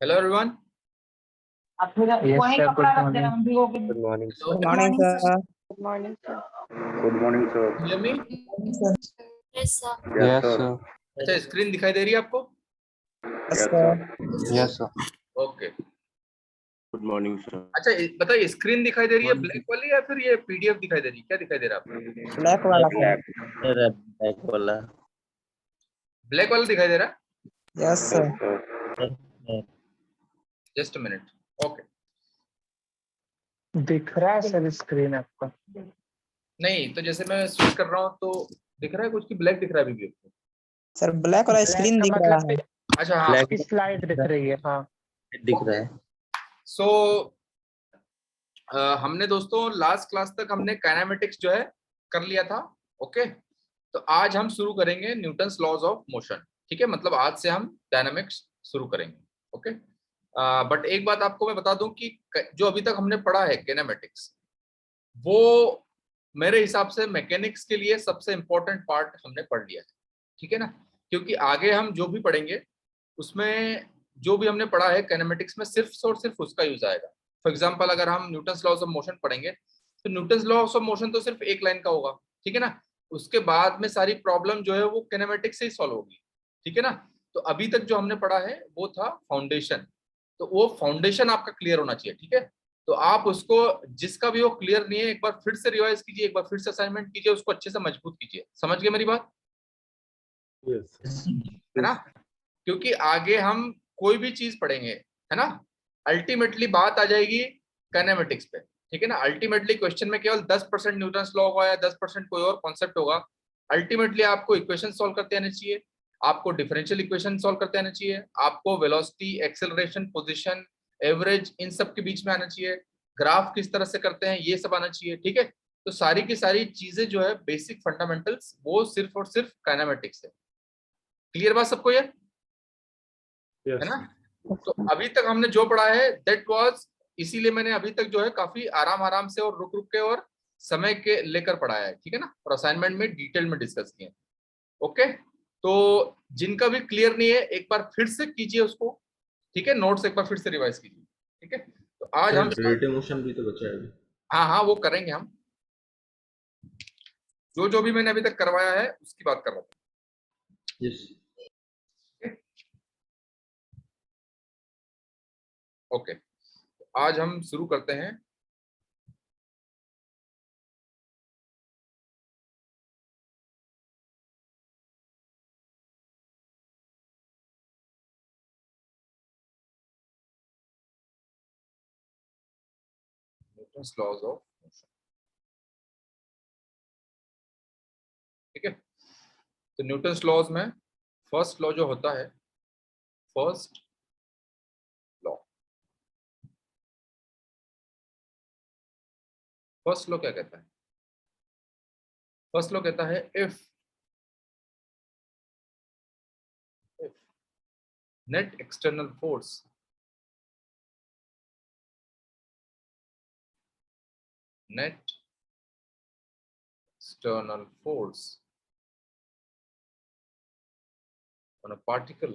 Hello everyone. आप फिर वहीं कपड़ा रख देना, हम भी वो भी। Good morning. Hello. Good morning, sir. Good morning, sir. Good morning, sir. Hear me? Yes, sir. Yes, sir. अच्छा, स्क्रीन दिखाई दे रही है आपको? Yes, Yes, sir. sir. Yes, sir. Okay. Good morning, sir. अच्छा, बताइए, स्क्रीन दिखाई दे रही है ब्लैक वाली या फिर ये पीडीएफ दिखाई दे रही है? क्या दिखाई दे रहा है आपको? Black वाला sir. Black वाला. ब्लैक वाला दिखाई दे रहा है? Yes, sir. Yes, sir. Just a minute. Okay. दिख रहा है सर स्क्रीन आपका? नहीं तो जैसे मैं स्विच कर रहा हूँ तो दिख रहा है कुछ कि ब्लैक दिख रहा है अभी भी आपको? सर ब्लैक वाला स्क्रीन दिख रहा है. अच्छा हाँ, Black की स्लाइड दिख रही है। हाँ, दिख रहा है. सो हमने दोस्तों लास्ट क्लास तक हमने काइनेमेटिक्स जो है कर लिया था। ओके, तो आज हम शुरू करेंगे न्यूटन्स लॉज ऑफ मोशन। ठीक है, मतलब आज से हम डायनामिक्स शुरू करेंगे। ओके, बट एक बात आपको मैं बता दूं कि जो अभी तक हमने पढ़ा है काइनेमेटिक्स, वो मेरे हिसाब से मैकेनिक्स के लिए सबसे इंपॉर्टेंट पार्ट हमने पढ़ लिया है। ठीक है ना, क्योंकि आगे हम जो भी पढ़ेंगे उसमें जो भी हमने पढ़ा है काइनेमेटिक्स में सिर्फ और सिर्फ उसका यूज आएगा। फॉर एग्जांपल, अगर हम न्यूटन्स लॉज ऑफ मोशन पढ़ेंगे तो न्यूटन्स लॉज ऑफ मोशन तो सिर्फ एक लाइन का होगा। ठीक है ना, उसके बाद में सारी प्रॉब्लम जो है वो काइनेमेटिक्स से ही सॉल्व होगी। ठीक है ना, तो अभी तक जो हमने पढ़ा है वो था फाउंडेशन, तो वो फाउंडेशन आपका क्लियर होना चाहिए। ठीक है, तो आप उसको, जिसका भी वो क्लियर नहीं है, एक बार फिर से रिवाइज कीजिए, एक बार फिर से असाइनमेंट कीजिए, उसको अच्छे से मजबूत कीजिए। समझ गए मेरी बात? Yes. है ना, क्योंकि आगे हम कोई भी चीज पढ़ेंगे, है ना, अल्टीमेटली बात आ जाएगी काइनेमेटिक्स पे। ठीक है ना, अल्टीमेटली क्वेश्चन में केवल 10% न्यूटन्स लॉ होगा या 10% कोई और कॉन्सेप्ट होगा। अल्टीमेटली आपको इक्वेशन सॉल्व करते आने चाहिए, आपको डिफरेंशियल इक्वेशन सॉल्व करते आने चाहिए, आपको वेलोसिटी, एक्सेलरेशन, पोजीशन, एवरेज, इन सब के बीच में आना चाहिए, ग्राफ किस तरह से करते हैं ये सब आना चाहिए। ठीक है, तो सारी की सारी चीजें जो है बेसिक फंडामेंटल्स, वो सिर्फ और सिर्फ काइनेमेटिक्स है। क्लियर बात सबको ये? है ना, तो अभी तक हमने जो पढ़ा है दैट वाज, इसीलिए मैंने अभी तक जो है काफी आराम आराम से और रुक रुक के और समय के लेकर पढ़ाया है। ठीक है ना, और असाइनमेंट में डिटेल में डिस्कस किए। ओके, तो जिनका भी क्लियर नहीं है एक बार फिर से कीजिए उसको। ठीक है, नोट्स एक बार फिर से रिवाइज कीजिए। ठीक है, तो आज हम रिलेटिव मोशन भी तो बचा है। हाँ हाँ, वो करेंगे हम। जो जो भी मैंने अभी तक करवाया है उसकी बात कर रहा था। यस। ओके, आज हम शुरू करते हैं न्यूटन्स लॉज ऑफ मोशन। ठीक है, तो न्यूटन्स लॉज में फर्स्ट लॉ जो होता है, फर्स्ट लॉ, फर्स्ट लॉ क्या कहता है? फर्स्ट लॉ कहता है if net external force net external force on a particle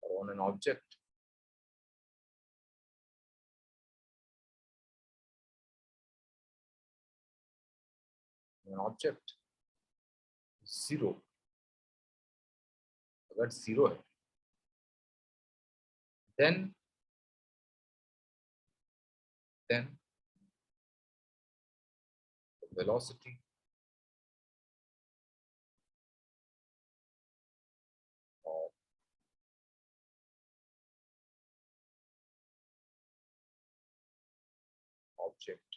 or on an object zero, अगर जीरो है then the velocity of object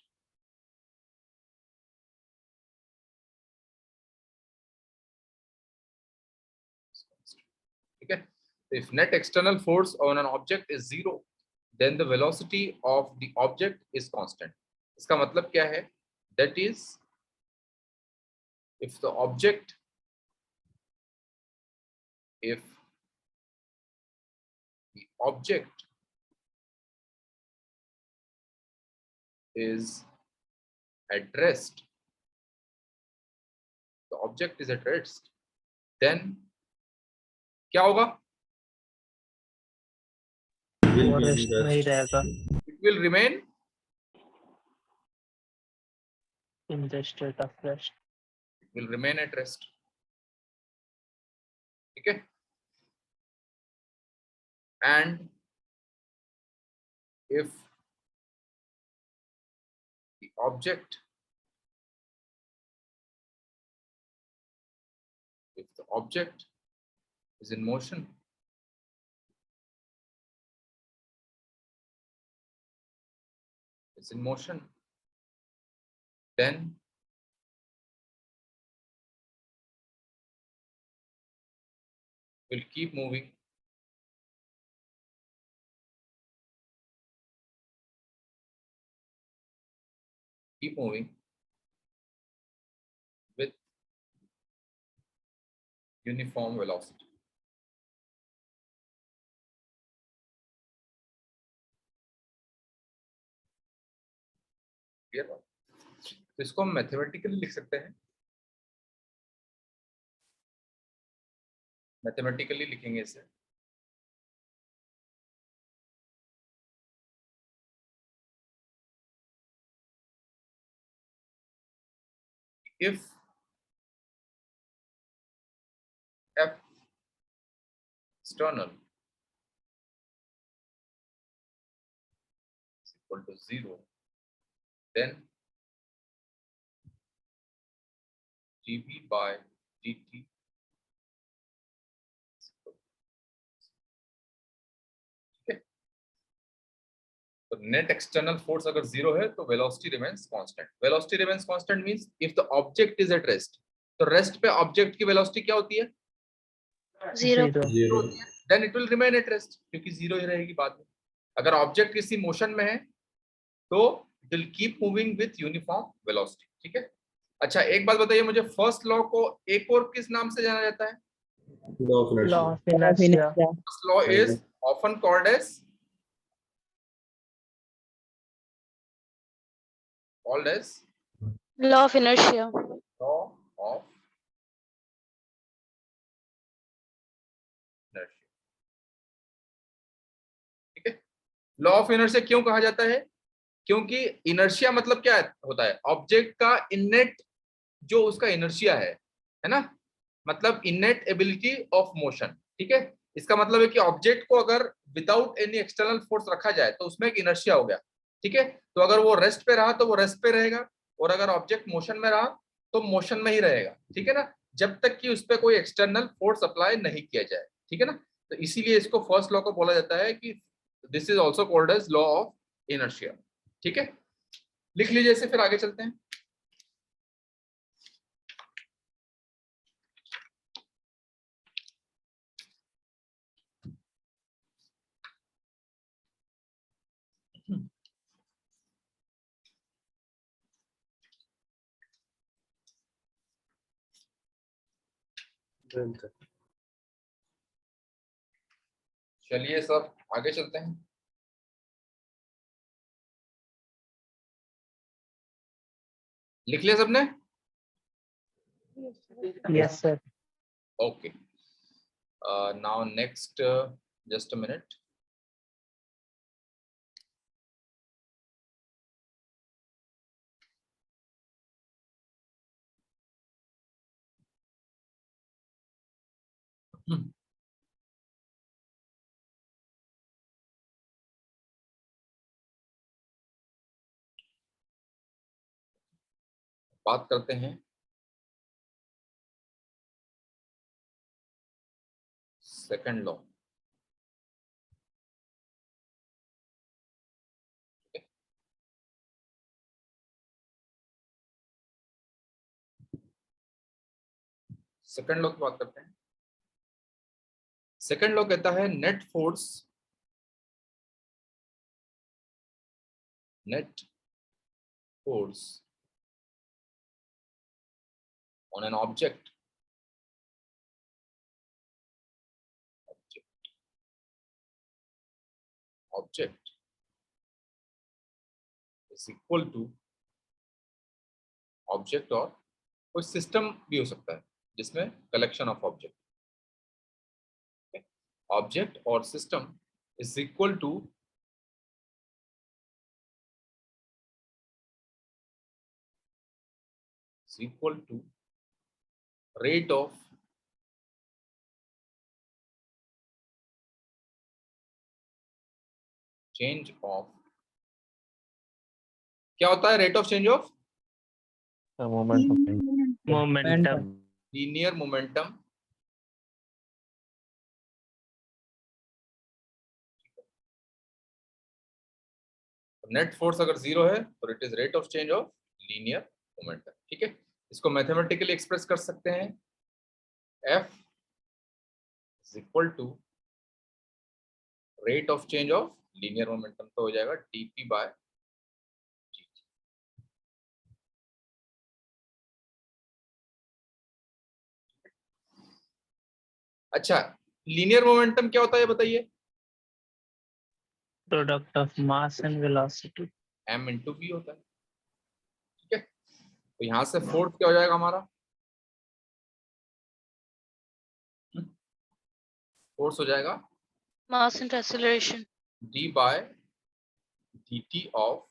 is constant. ठीक है, if net external force on an object is zero then the velocity of the object is constant. इसका मतलब क्या है? That is, if the object, if the object is at rest, the object is at rest, then क्या होगा? will वो be in rest में ही rest. रहेगा It will remain in the state of rest. at rest. ठीक है. And if the object is in motion, then will keep moving with uniform velocity. Clear बात. तो इसको हम मैथमेटिकली लिख सकते हैं. मैथमेटिकली लिखेंगे इसे. If f external is equal to 0, then dv by dt is equal to 0. ठीक है. तो नेट एक्सटर्नल फोर्स अगर 0 है तो velocity remains constant. Velocity remains constant means if the object is at rest, तो रेस्ट पे ऑब्जेक्ट की velocity क्या होती है? 0. 0. Then it will remain at rest, क्योंकि 0 ही रहेगी बाद में. अगर ऑब्जेक्ट किसी मोशन में है तो it will keep moving with uniform velocity. ठीक है. अच्छा, एक बात बताइए मुझे, फर्स्ट लॉ को एक और किस नाम से जाना जाता है? Law of inertia. Law of inertia. First law is often called as Law of inertia. law of inertia. ठीक है. लॉ ऑफ इनर्शिया क्यों कहा जाता है? क्योंकि इनर्शिया मतलब क्या होता है? ऑब्जेक्ट का इनेट जो उसका इनर्शिया है ना, मतलब इनेट एबिलिटी ऑफ मोशन. ठीक है. इसका मतलब है कि ऑब्जेक्ट को अगर विदाउट एनी एक्सटर्नल फोर्स रखा जाए तो उसमें एक इनर्शिया हो गया. ठीक है. तो अगर वो रेस्ट पे रहा तो वो रेस्ट पे रहेगा, और अगर ऑब्जेक्ट मोशन में रहा तो मोशन में ही रहेगा. ठीक है ना, जब तक कि उस पर कोई एक्सटर्नल फोर्स अप्लाई नहीं किया जाए. ठीक है ना. तो इसीलिए इसको फर्स्ट लॉ को बोला जाता है कि this is also called as law of inertia. ठीक है. लिख लीजिए इसे, फिर आगे चलते हैं. चलिए सब आगे चलते हैं. लिख लिया सबने? Yes sir. Okay. Now next, just a minute. बात करते हैं सेकंड लॉ. सेकंड लॉ की बात करते हैं. सेकंड लॉ कहता है net force on an object is equal to object, और कोई सिस्टम भी हो सकता है जिसमें कलेक्शन ऑफ ऑब्जेक्ट और system is equal to rate of change of, क्या होता है rate of change of? Momentum. Linear momentum net force अगर जीरो है तो it is rate of change of linear momentum. ठीक है, इसको मैथमेटिकली एक्सप्रेस कर सकते हैं F is equal to rate of change of linear momentum, तो हो जाएगा dp बाय dt। अच्छा, लीनियर मोमेंटम क्या होता है बताइए? Product of mass and velocity. m into v होता है। ठीक है, तो यहां से फोर्स क्या हो जाएगा हमारा? फोर्स हो जाएगा Mass and acceleration. d by dt of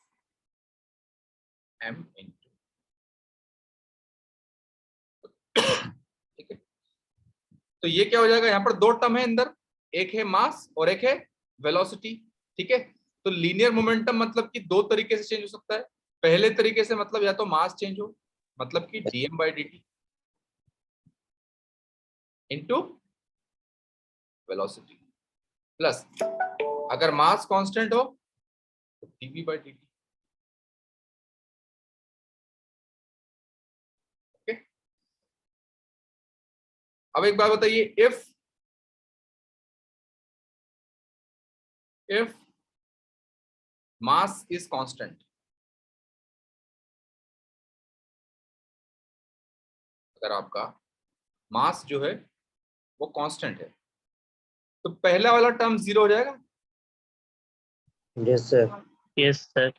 m into. ठीक है, तो ये क्या हो जाएगा? यहाँ पर दो टर्म है अंदर, एक है मास और एक है वेलोसिटी। ठीक है, तो लीनियर मोमेंटम मतलब कि दो तरीके से चेंज हो सकता है। पहले तरीके से मतलब या तो मास चेंज हो, मतलब कि dm by dt into velocity, plus अगर मास कांस्टेंट हो तो dv बाई dt। ओके, अब एक बात बताइए, इफ मास इज कांस्टेंट, अगर आपका मास जो है वो कांस्टेंट है तो पहला वाला टर्म जीरो हो जाएगा। Yes sir. Yes, sir.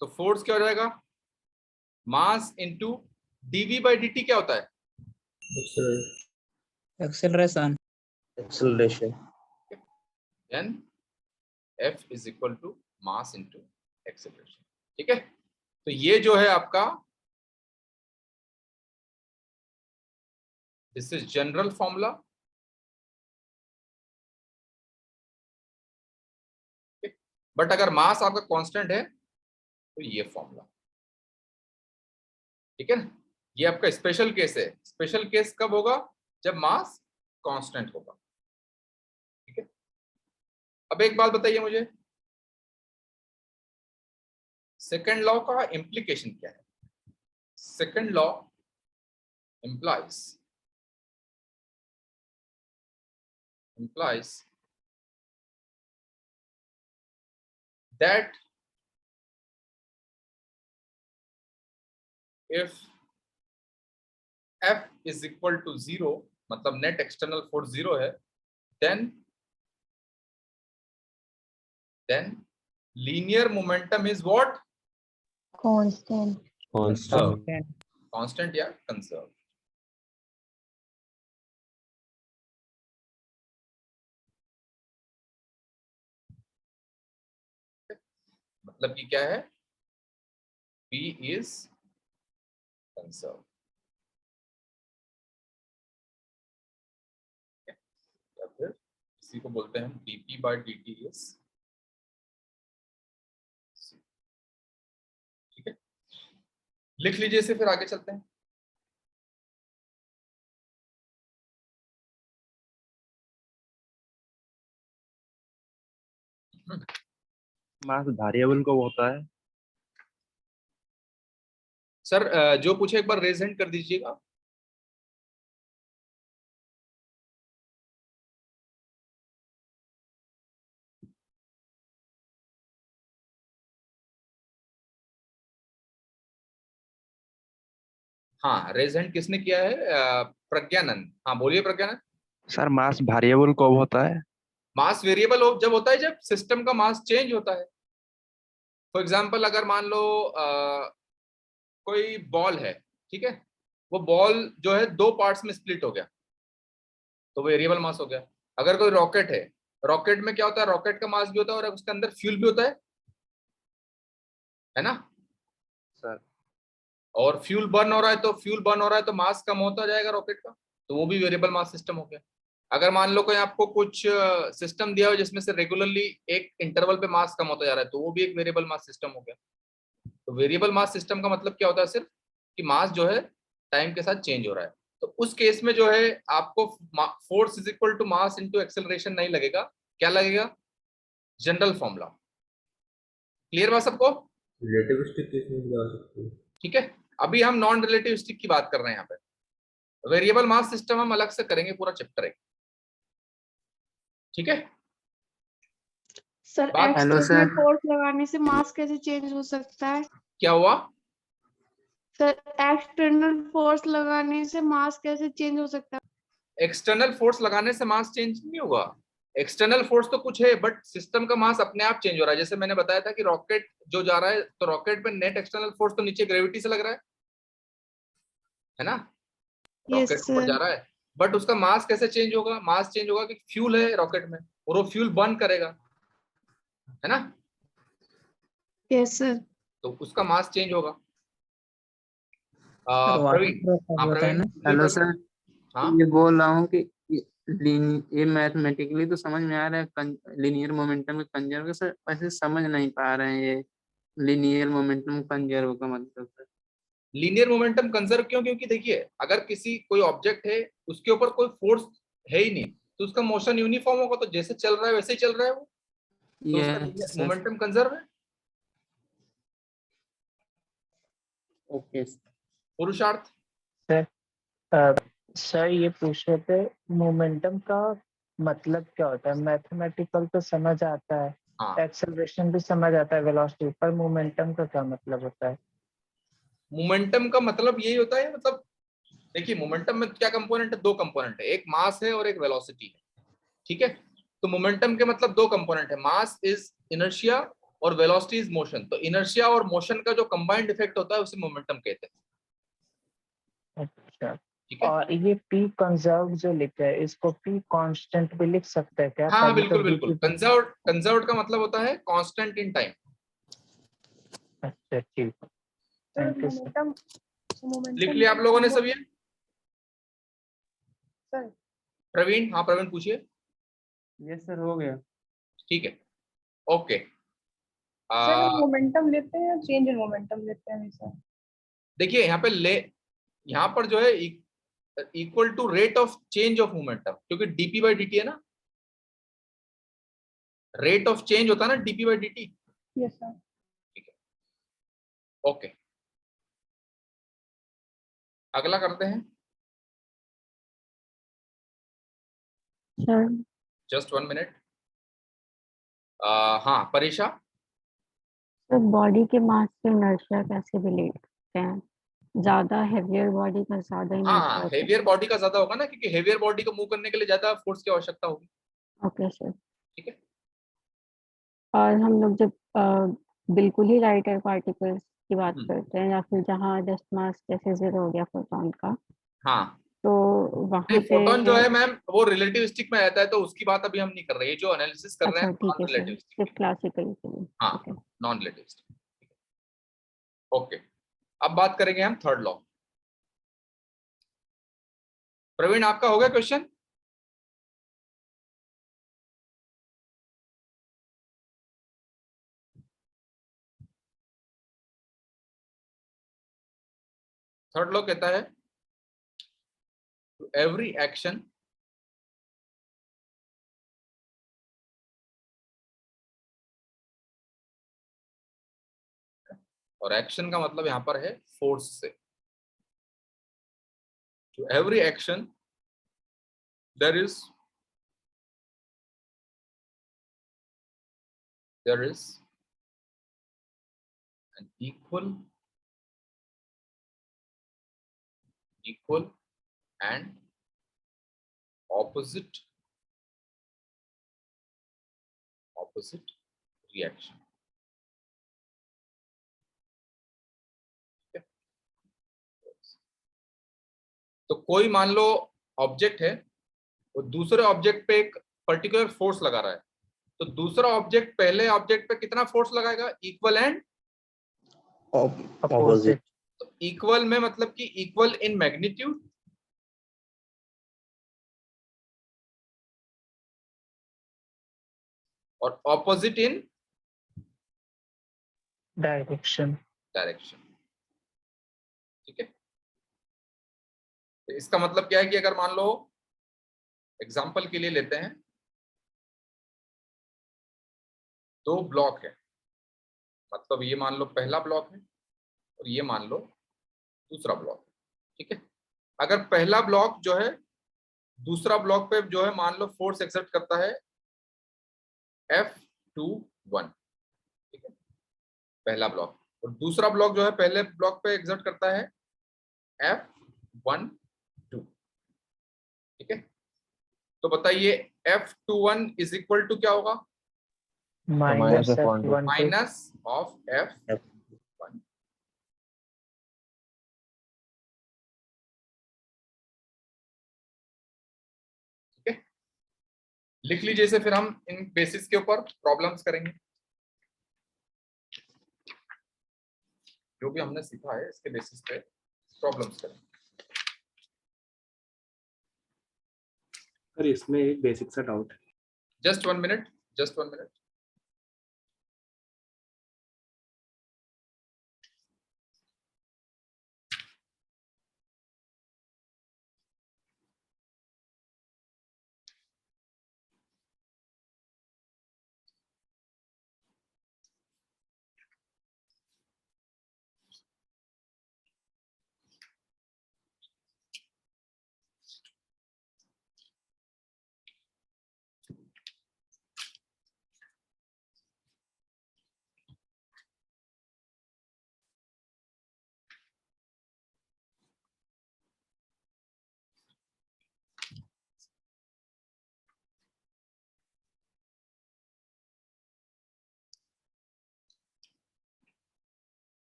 तो फोर्स क्या हो जाएगा? Mass into dv by dt क्या होता है? Acceleration. Acceleration. Then F is equal to mass into acceleration. ठीक है, तो ये जो है आपका, this is general formula. But अगर मास आपका कांस्टेंट है तो ये फॉर्मूला। ठीक है ना, ये आपका स्पेशल केस है। स्पेशल केस कब होगा? जब मास कांस्टेंट होगा। ठीक है, अब एक बात बताइए मुझे, सेकंड लॉ का इंप्लीकेशन क्या है? Second law implies that if F is equal to 0, मतलब नेट एक्सटर्नल फोर्स 0 है, then linear momentum is what? Constant. Constant या conserved। मतलब कि क्या है? P is conserved। या फिर इसी को बोलते हैं dp by dt is। ठीक है, लिख लीजिए इसे, फिर आगे चलते हैं। मास वेरिएबल कब होता है? सर जो पूछे एक बार रेज हैंड कर दीजिएगा। हाँ, रेज हैंड किसने किया है? प्रज्ञानंद। हाँ बोलिए प्रज्ञानंद। सर मास वेरिएबल कब होता है? मास वेरिएबल जब होता है जब सिस्टम का मास चेंज होता है। फॉर एग्जांपल अगर मान लो कोई बॉल है, ठीक है, वो बॉल जो है दो पार्ट्स में स्प्लिट हो गया तो वेरिएबल मास हो गया। अगर कोई रॉकेट है रॉकेट में क्या होता है, रॉकेट का मास भी होता है और उसके अंदर फ्यूल भी होता है ना। सर और फ्यूल बर्न हो रहा है, तो फ्यूल बर्न हो रहा है तो मास कम होता जाएगा रॉकेट का, तो वो भी वेरिएबल मास सिस्टम हो गया। अगर मान लो कोई आपको कुछ सिस्टम दिया हो जिसमें से रेगुलरली एक इंटरवल पे मास कम होता जा रहा है, तो वो भी एक वेरिएबल मास सिस्टम हो गया। तो वेरिएबल मास सिस्टम का मतलब क्या होता है, सिर्फ कि मास जो है टाइम के साथ चेंज हो रहा है। तो उस केस में जो है आपको force is equal to mass into acceleration नहीं लगेगा, क्या लगेगा, जनरल फॉर्मूला। क्लियर बात सबको? रिलेटिविस्टिक केस में भी आ सकते हैं। ठीक है, अभी हम नॉन रिलेटिविस्टिक की बात कर रहे हैं यहाँ पे। वेरिएबल मास सिस्टम हम अलग से करेंगे, पूरा चैप्टर है। ठीक है सर बात, एक्सटर्नल फोर्स लगाने से मास कैसे चेंज हो सकता है? क्या हुआ? सर एक्सटर्नल फोर्स लगाने से मास कैसे चेंज हो सकता है? एक्सटर्नल फोर्स लगाने से मास चेंज नहीं होगा। एक्सटर्नल फोर्स तो कुछ है, बट सिस्टम का मास अपने आप चेंज हो रहा है। जैसे मैंने बताया था कि रॉकेट जो जा रहा है, तो रॉकेट पे नेट एक्सटर्नल फोर्स तो नीचे ग्रेविटी से लग रहा है ना। रॉकेट ऊपर जा रहा है, बट उसका मास कैसे चेंज होगा, मास चेंज होगा कि फ्यूल है रॉकेट में और वो फ्यूल बर्न करेगा, है ना। Yes sir. तो उसका मास चेंज होगा। सर वाटर प्रवीण, प्रूफ हाँ होता है प्रवीण, ना। हेलो सर, हाँ ये बोल रहा हूँ कि ये मैथमेटिकली तो समझ में आ रहा है, लीनियर मोमेंटम में कंजर्व का, सर वैसे समझ नहीं पा रहे हैं ये लीनियर मोमेंटम कंजर्व का मतलब सर। लीनियर मोमेंटम कंजर्व क्यों? क्योंकि देखिए, अगर किसी कोई ऑब्जेक्ट है, उसके ऊपर कोई फोर्स है ही नहीं, तो उसका मोशन यूनिफॉर्म होगा, तो जैसे चल रहा है वैसे ही चल रहा है वो, तो ये उसका सर, मोमेंटम कंजर्व है। ओके पुरुषार्थ, सर सर ये पूछ रहे थे मोमेंटम का मतलब क्या होता है। मैथमेटिकल तो समझ आता है, हाँ एक्सेलरेशन भी समझ आता है, वेलोसिटी, पर मोमेंटम का क्या मतलब होता है? मोमेंटम का मतलब यही होता है, मतलब देखिए मोमेंटम में क्या कंपोनेंट है, दो कंपोनेंट है, एक मास है और एक वेलोसिटी है। ठीक है, तो मोमेंटम के मतलब दो कंपोनेंट है, मास इज इनर्शिया और वेलोसिटी इज मोशन। तो इनर्शिया और मोशन का जो कंबाइंड इफेक्ट होता है उसे मोमेंटम कहते हैं। अच्छा, ठीक है, और ये पी कंजर्व जो लिखा है, इसको पी कांस्टेंट भी लिख सकते हैं क्या? हाँ पहले तो बिल्कुल बिल्कुल। डीपी। कंजर्व, कंजर्व का मतलब होता है कांस्टेंट इन टाइम। अच्छा ठीक है, थैंक यू सर। लिख लिया आप लोगों ने सब ये? सर प्रवीण, हाँ प्रवीण पूछिए। यस सर, हो गया। ठीक है, ओके। सर मोमेंटम लेते हैं या चेंज इन मोमेंटम लेते हैं हमेशा? देखिए यहाँ पे यहाँ पर जो है equal to rate of change of momentum, क्योंकि डीपी बाई डी है ना, रेट ऑफ चेंज होता है ना DP by D. Yes sir. ठीक है, ओके, अगला करते हैं। Sir just 1 minute. हाँ परीक्षा। सर बॉडी के मास से इनर्शिया कैसे रिलेट करते हैं? ज्यादा हेवियर बॉडी का ज्यादा हाँ इनर्शिया हाँ, होता है। हेवियर बॉडी का ज्यादा होगा ना, क्योंकि हेवियर बॉडी को मूव करने के लिए ज्यादा फोर्स की आवश्यकता होगी। Okay sir. ठीक है, और हम लोग जब बिल्कुल ही लाइटर पार्टिकल्स की बात करते हैं, या फिर जहाँ जस्ट मास जैसे 0 हो गया फोटॉन का, हाँ तो नहीं, वहाँ पे फोटोन जो है मैम वो रिलेटिविस्टिक में रहता है, तो उसकी बात अभी हम नहीं कर रहे हैं। जो एनालिसिस कर रहे हैं अच्छा ठीक नॉन है सर, रिलेटिविस्टिक। सिर्फ क्लासिकल के लिए। हाँ ठीक है। Non relativistic. ओके, अब बात करेंगे हम थर्ड लॉ। प्रवीण आपका हो गया क्वेश्चन? थर्ड लॉ कहता है एवरी एक्शन और एक्शन का मतलब यहां पर है फोर्स से। तो every action there is an equal and opposite reaction। तो कोई मान लो ऑब्जेक्ट है, वो दूसरे ऑब्जेक्ट पे एक पर्टिकुलर फोर्स लगा रहा है, तो दूसरा ऑब्जेक्ट पहले ऑब्जेक्ट पे कितना फोर्स लगाएगा? Equal and opposite. तो इक्वल में मतलब कि इक्वल इन मैग्नीट्यूड, और ऑपोजिट इन डायरेक्शन। डायरेक्शन। ठीक है, तो इसका मतलब क्या है कि अगर मान लो एग्जांपल के लिए लेते हैं, दो ब्लॉक है, मतलब ये मान लो पहला ब्लॉक है और ये मान लो दूसरा ब्लॉक। ठीक है, अगर पहला ब्लॉक जो है दूसरा ब्लॉक पे जो है मान लो फोर्स एक्सर्ट करता है F21, ठीक है, पहला ब्लॉक, और दूसरा ब्लॉक जो है पहले ब्लॉक पे एक्सर्ट करता है F12, ठीक है। तो बताइए F21 इज इक्वल टू क्या होगा? Minus F12 minus of F1। ठीक है, लिख लीजिए इसे, फिर हम इन बेसिस के ऊपर प्रॉब्लम्स करेंगे। जो भी हमने सीखा है इसके बेसिस पे प्रॉब्लम्स करेंगे। सर इसमें एक बेसिक सा डाउट है। Just 1 minute, just 1 minute.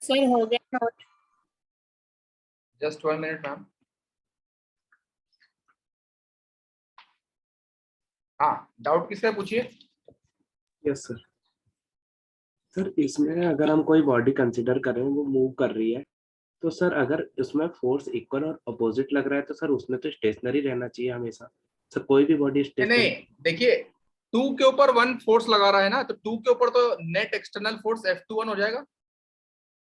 Sir हो गया नोट। Just 1 minute ma'am. हाँ, डाउट किसका पूछिए। Yes sir. सर इसमें अगर हम कोई बॉडी कंसीडर करें वो मूव कर रही है, तो सर अगर उसमें फोर्स इक्वल और अपोजिट लग रहा है तो सर उसमें तो स्टेशनरी रहना चाहिए हमेशा। सर कोई भी बॉडी नहीं, देखिए 2 के ऊपर 1 फोर्स लगा रहा है ना, तो 2 के ऊपर तो नेट एक्सटर्नल फोर्स F21 हो जाएगा।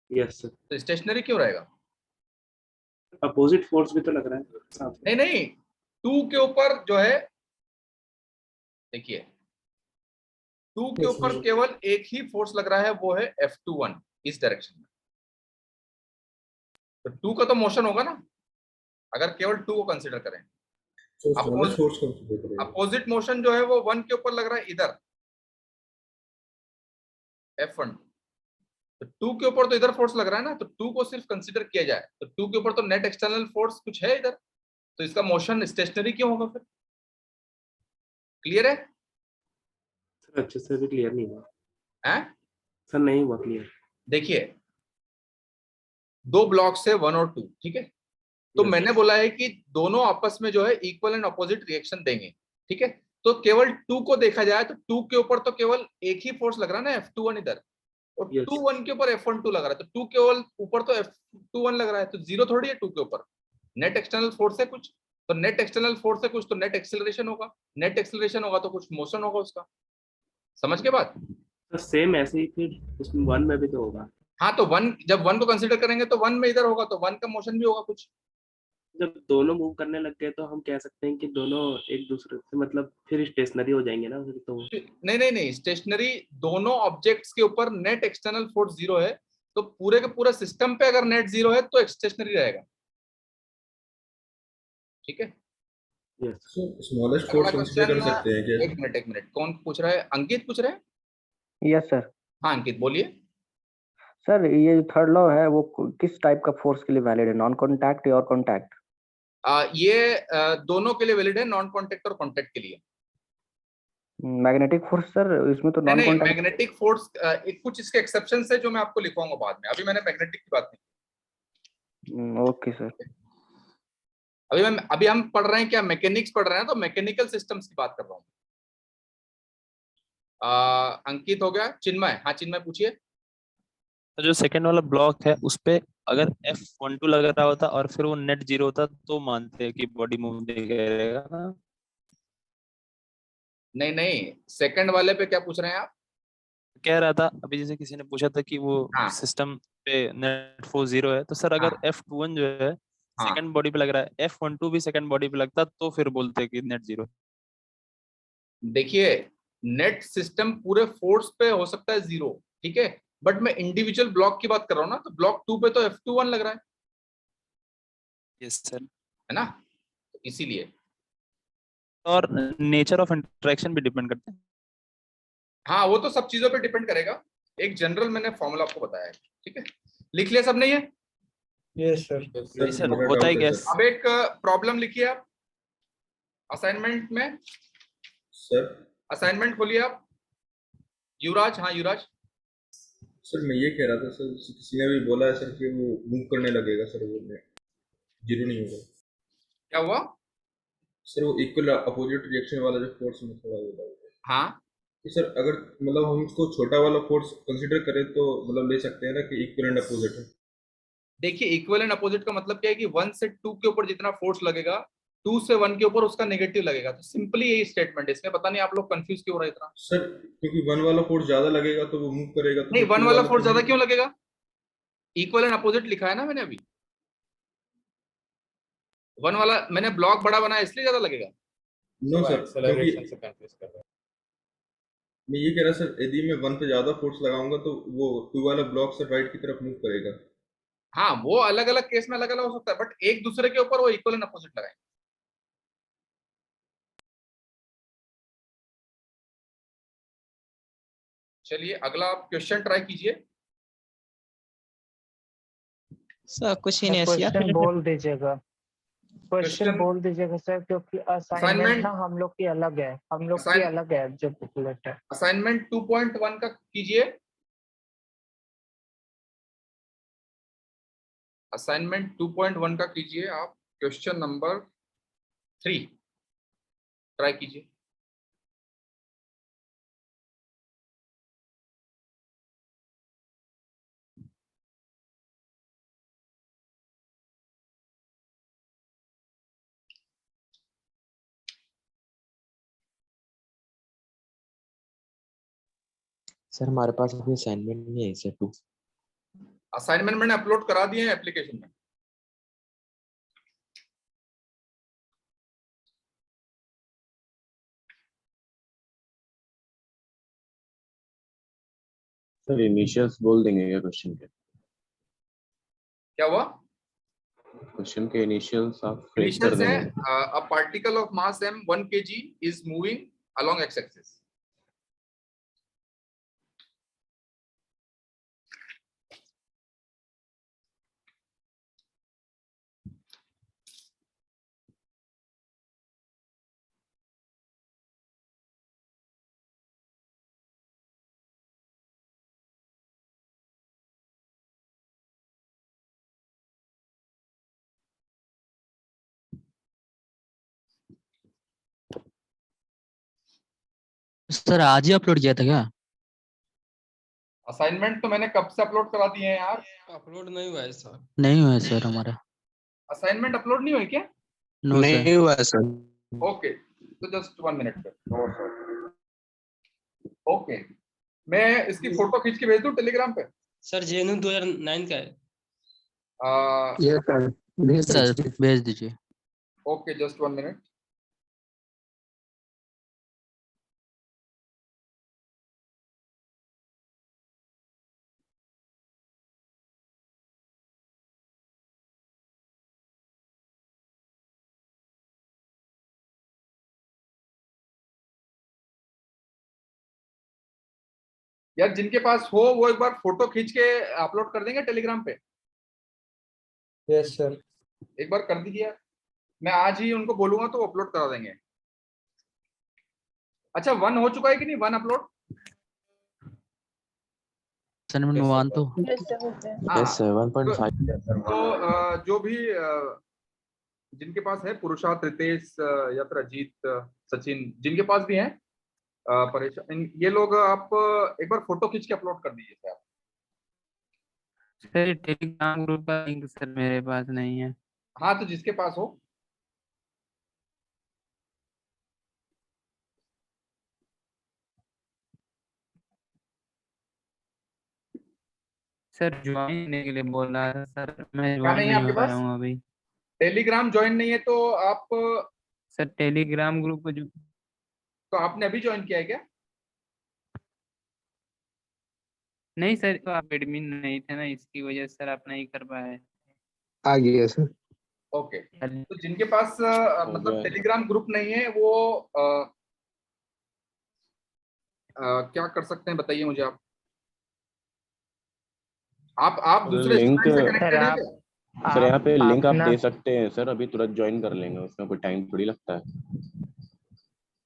Yes sir. तो स्टेशनरी क्यों रहेगा? अपोजिट फोर्स भी तो लग रहा है साथ में। नहीं, 2 के ऊपर जो है, देखिए 2 के ऊपर केवल एक ही फोर्स लग रहा है, वो है F21 इस डायरेक्शन में। तो 2 का तो मोशन होगा ना, अगर केवल 2 को कंसीडर करें। अपोजिट मोशन जो है वो 1 के ऊपर लग रहा है इधर F1, तो 2 के ऊपर तो इधर फोर्स लग रहा है ना, तो 2 को सिर्फ कंसीडर किया जाए तो 2 के ऊपर तो नेट एक्सटर्नल फोर्स कुछ है इधर, तो इसका मोशन स्टेशनरी क्यों होगा फिर? क्लियर है? सर अच्छे से भी क्लियर नहीं हुआ हैं? सर, नहीं हुआ क्लियर। देखिए 2 ब्लॉक से 1 और 2, ठीक है, तो मैंने बोला है कि दोनों आपस में जो है इक्वल एंड अपोजिट रिएक्शन देंगे, ठीक है। तो केवल 2 को देखा जाए तो 2 के ऊपर तो केवल एक ही फोर्स लग रहा है ना, F21 इधर, और 2-1 के ऊपर F12 लग रहा है, तो 2 केवल ऊपर तो F21 लग रहा है, तो 0 थोड़ी है 2 के ऊपर। नेट एक्सटर्नल फोर्स है कुछ, तो नेट एक्सटर्नल फोर्स है कुछ, तो नेट एक्सेलरेशन होगा, नेट एक्सेलरेशन होगा तो कुछ मोशन होगा उसका। समझ के बात? तो सेम ऐसे ही फिर उसमें 1 में भी तो होगा। हाँ, तो 1 जब 1 को कंसीडर करेंगे तो 1 में इधर होगा, तो 1 का मोशन भी होगा कुछ। जब दोनों मूव करने लग गए तो हम कह सकते हैं कि दोनों एक दूसरे से मतलब फिर स्टेशनरी हो जाएंगे ना फिर तो। नहीं, स्टेशनरी दोनों ऑब्जेक्ट्स के ऊपर नेट एक्सटर्नल फोर्स 0 है, तो पूरे के पूरे सिस्टम पे अगर नेट 0 है तो स्टेशनरी रहेगा। ठीक है, स्मॉलेस्ट फोर्स कंसीडर कर सकते हैं क्या? एक मिनट, कौन पूछ रहा है? अंकित पूछ रहा है? Yes sir. हाँ अंकित बोलिए। सर ये जो थर्ड लॉ है वो किस टाइप का फोर्स के लिए वैलिड है, नॉन कॉन्टैक्ट और कॉन्टैक्ट? ये दोनों के लिए वैलिड है, नॉन कॉन्टैक्ट और कॉन्टैक्ट के लिए। मैग्नेटिक फोर्स सर इसमें तो नॉन नहीं, कॉन्टैक्ट। मैग्नेटिक फोर्स कुछ इसके एक्सेप्शंस है जो मैं आपको लिखवाऊंगा बाद में, अभी मैंने मैग्नेटिक की बात नहीं। Okay sir. अभी हम पढ़ रहे हैं क्या, मैकेनिक्स पढ़ रहे हैं, तो मैकेनिकल सिस्टम्स की बात कर रहा हूँ। अंकित हो गया। चिन्मय, हाँ चिन्मय पूछिए। तो जो सेकंड वाला ब्लॉक है उस पे अगर F12 लग रहा होता और फिर वो नेट 0 होता तो मानते हैं कि बॉडी मूव नहीं करेगा ना? नहीं, सेकंड वाले पे क्या पूछ रहे हैं आप? कह रहा था अभी जैसे किसी ने पूछा था कि वो सिस्टम पे नेट फोर्स 0 है, तो सर अगर F21 जो है सेकंड बॉडी पे लग रहा है, F12 भी सेकंड बॉडी पे लगता तो फिर बोलते हैं कि नेट 0। देखिए नेट सिस्टम पूरे फोर्स पे हो सकता है 0, ठीक है, बट मैं इंडिविजुअल ब्लॉक की बात कर रहा हूँ ना, तो ब्लॉक 2 पे तो F21 लग रहा है। Yes sir. है ना, तो इसीलिए। और नेचर ऑफ इंटरेक्शन भी डिपेंड करता है। हाँ वो तो सब चीजों पे डिपेंड करेगा, एक जनरल मैंने फॉर्मूला आपको बताया है। ठीक है, लिख लिया सबने ये? Yes sir. सर होता ही गैस। अब एक प्रॉब्लम लिखिए आप असाइनमेंट में। सर असाइनमेंट खोलिए आप। युवराज, हाँ युवराज। सर मैं ये कह रहा था सर, किसी ने भी बोला है सर कि वो मूव करने लगेगा सर, वो 0 नहीं होगा। क्या हुआ सर? वो इक्वल अपोजिट रिएक्शन वाला जो फोर्स में थोड़ा होगा। हाँ तो सर अगर मतलब हम उसको छोटा वाला फोर्स कंसीडर करें तो मतलब ले सकते हैं ना कि इक्वल एंड अपोजिट है। देखिए इक्वल एंड अपोजिट का मतलब क्या है कि 1 से 2 के ऊपर जितना फोर्स लगेगा 2 से 1 के ऊपर उसका नेगेटिव लगेगा। तो सिंपली यही स्टेटमेंट है इसमें, पता नहीं आप लोग कंफ्यूज क्यों हो रहे इतना। सर क्योंकि 1 वाला फोर्स ज्यादा लगेगा तो वो मूव करेगा, तो नहीं 1 वाला फोर्स ज्यादा तो क्यों लगेगा? इक्वल एंड अपोजिट लिखा है ना मैंने अभी। 1 वाला मैंने ब्लॉक बड़ा बनाया इसलिए ज्यादा लगेगा। नो सर, क्योंकि मैं ये कह रहा सर यदि मैं 1 पे ज्यादा फोर्स लगाऊंगा तो वो 2 वाला ब्लॉक सर राइट की तरफ मूव करेगा। हाँ वो अलग अलग केस में अलग अलग हो सकता है, बट एक दूसरे के ऊपर वो इक्वल एंड अपोजिट लगाएंगे। चलिए अगला आप क्वेश्चन ट्राई कीजिए। सर कुछ ही नहीं क्वेश्चन बोल दीजिएगा, क्वेश्चन बोल दीजिएगा सर, क्योंकि असाइनमेंट ना हम लोग की अलग है, हम लोग की अलग है जो बुकलेट है। असाइनमेंट 2.1 का कीजिए। असाइनमेंट 2.1 का कीजिए आप, क्वेश्चन नंबर 3 ट्राई कीजिए। सर हमारे पास अभी असाइनमेंट नहीं है सर 2। असाइनमेंट मैंने अपलोड करा दिए हैं एप्लीकेशन में। सर इनिशियल्स बोल देंगे क्या क्वेश्चन के? क्या हुआ? क्वेश्चन के इनिशियल्स आप फ्रेज कर इनिशियल्स है देंगे। a particle of mass m 1 kg is moving along x axis। Sir आज ही अपलोड किया था क्या? असाइनमेंट तो मैंने कब से अपलोड करा दिए हैं यार। अपलोड नहीं हुआ है सर। नहीं हुआ है सर हमारा। असाइनमेंट अपलोड नहीं हुआ क्या? No sir. नहीं हुआ है सर। ओके तो जस्ट 1 मिनट सर। ओके मैं इसकी फोटो खींच के भेज दूं टेलीग्राम पे? सर जेएनयू 2009 का है। Yes sir. सर भेज दीजिए। Okay, just 1 minute. यार जिनके पास हो वो एक बार फोटो खींच के अपलोड कर देंगे टेलीग्राम पे। Yes sir. एक बार कर दीजिए यार, मैं आज ही उनको बोलूंगा तो अपलोड करा देंगे। अच्छा, 1 हो चुका है कि नहीं, 1 अपलोड? असाइनमेंट 1 तो हाँ, यस सर 1.5 तो जो भी जिनके पास है, पुरुषार्थ, रितेश या फिर अजीत, सचिन, जिनके पास भी है परेशान, ये लोग आप एक बार फोटो खींच के अपलोड कर दीजिए सर। सर टेलीग्राम ग्रुप का लिंक सर मेरे पास नहीं है। हाँ, तो जिसके पास हो। सर ज्वाइन करने के लिए बोल रहा है सर, मैं क्या ज्वाइन नहीं है नहीं आपके हो पाया पास? हूँ अभी। टेलीग्राम ज्वाइन नहीं है तो आप, सर टेलीग्राम ग्रुप को जो, तो आपने अभी ज्वाइन किया है क्या? नहीं सर तो आप एडमिन नहीं थे ना, इसकी वजह से सर आप नहीं कर पाए। आ गया सर। ओके, तो जिनके पास हो मतलब गया। टेलीग्राम ग्रुप नहीं है वो क्या कर सकते हैं बताइए मुझे। आप दूसरे लिंक स्टूडेंट से सर कनेक्टेड है आप क्या? सर यहाँ पे लिंक आप अपना दे सकते हैं सर, अभी तुरंत ज्वाइन कर लेंगे, उसमें कोई टाइम थोड़ी लगता है।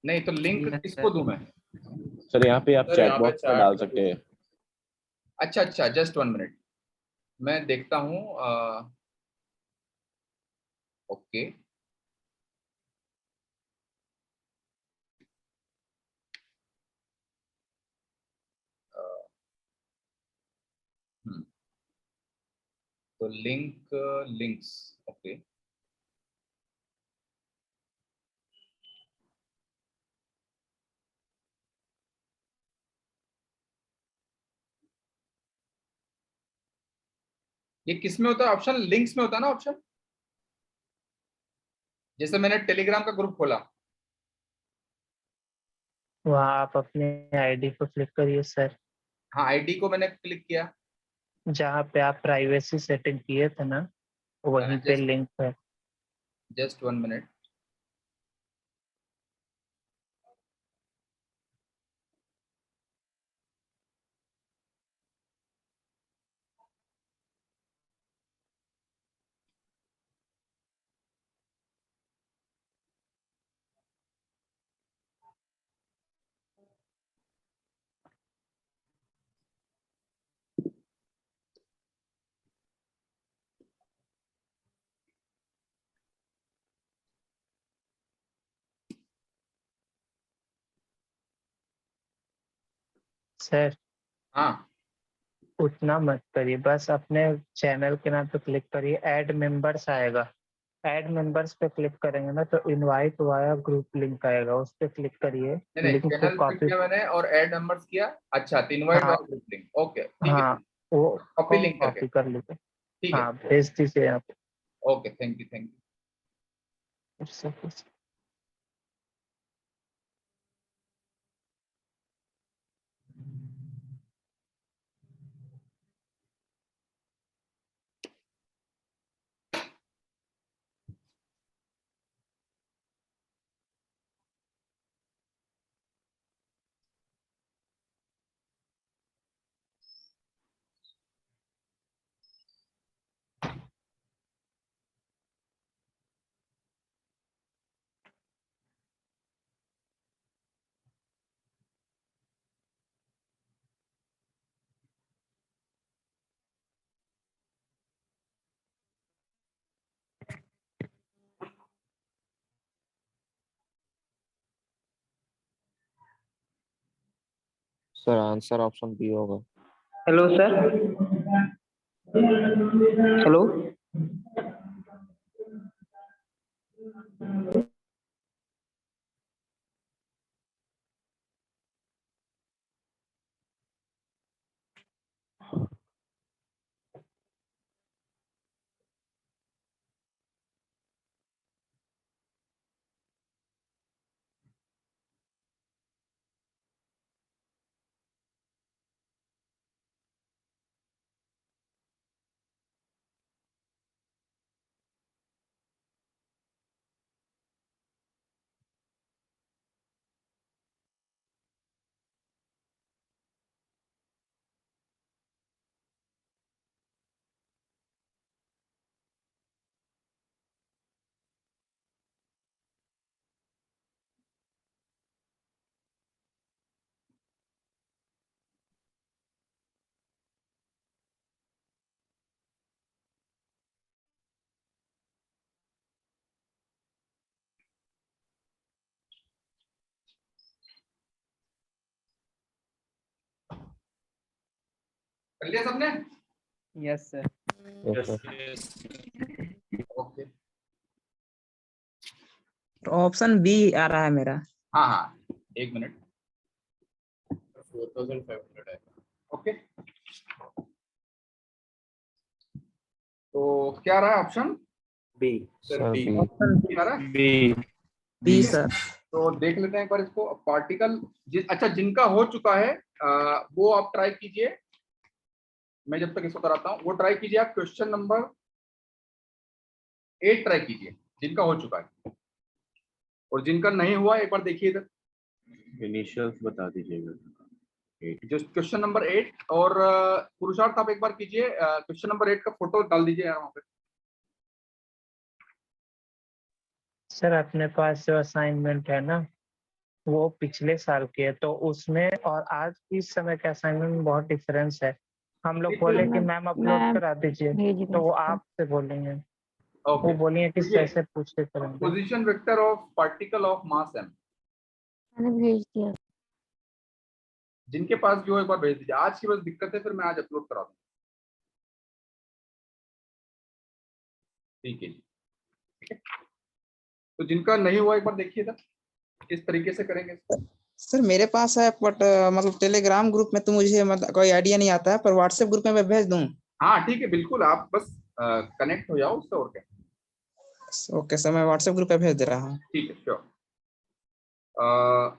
नहीं तो लिंक यस किसको सर। दूं मैं? सर यहाँ पे आप सर चैट यहाँ पे बॉक्स में चैट डाल सकते हैं। अच्छा अच्छा, जस्ट 1 मिनट, मैं देखता हूँ। ओके, तो लिंक्स, ओके। ये किस में होता है ऑप्शन? लिंक्स में होता है ना ऑप्शन? जैसे मैंने टेलीग्राम का ग्रुप खोला। वहाँ आप अपने आईडी को क्लिक करिए सर, हाँ, आईडी को मैंने क्लिक किया। जहाँ पे आप प्राइवेसी सेटिंग किए थे ना वहीं पे लिंक है। Just 1 minute. सर हाँ, उतना मत करिए, बस अपने चैनल के नाम पे क्लिक करिए, ऐड मेंबर्स आएगा। ऐड मेंबर्स पे क्लिक करेंगे ना तो इनवाइट वाया ग्रुप लिंक आएगा, उस पे क्लिक करिए, नहीं नहीं, लिंक को चैनल पिक कॉपी। किया मैंने और ऐड नंबर्स किया। अच्छा, तो इनवाइट हाँ वाला ग्रुप लिंक, ओके ठीक है। हाँ, वो कॉपी लिंक करके, कॉपी कर लीजिए। ठीक है। हाँ भेज दीजिए आप। Okay, thank you thank you. Sir answer option B होगा। Hello sir, hello. कर लिया सबने? Yes sir. Okay, option B आ रहा है मेरा। हाँ हाँ, एक मिनट। 4500 है। ओके, तो क्या रहा है option? B. Sir B. Option क्या रहा है? बी। B sir. तो देख लेते हैं एक बार इसको। पार्टिकल अच्छा जिनका हो चुका है वो आप ट्राई कीजिए, मैं जब तक इसको कराता हूँ। वो ट्राई कीजिए आप, क्वेश्चन नंबर 8 ट्राई कीजिए, जिनका हो चुका है। और जिनका नहीं हुआ एक बार देखिए इधर, इनिशियल्स बता दीजिएगा। Just question number 8। और पुरुषार्थ आप एक बार कीजिए, क्वेश्चन नंबर 8 का फोटो डाल दीजिए यार वहाँ पे। सर अपने पास जो असाइनमेंट है ना वो पिछले साल की है, तो उसमें और आज इस समय के असाइनमेंट में बहुत डिफरेंस है। हम लोग बोले कि मैम अपलोड करा दीजिए, तो वो आपसे बोलेंगे। वो बोलेंगे कि कैसे पूछ के करेंगे। Position vector of particle of mass m, मैंने भेज दिया। जिनके पास भी हो एक बार भेज दीजिए। आज की बस दिक्कत है, फिर मैं आज अपलोड करा दूँ। ठीक है जी, ठीक है। तो जिनका नहीं हुआ एक बार देखिए था किस तरीके से करेंगे इसको। सर मेरे पास है बट मतलब टेलीग्राम ग्रुप में तो मुझे मतलब कोई आइडिया नहीं आता है, पर व्हाट्सएप ग्रुप में मैं भेज दूं। हाँ ठीक है, बिल्कुल, आप बस कनेक्ट हो जाओ उससे, और क्या। ओके सर, मैं व्हाट्सएप ग्रुप पे भेज दे रहा हूँ। ठीक है, श्योर।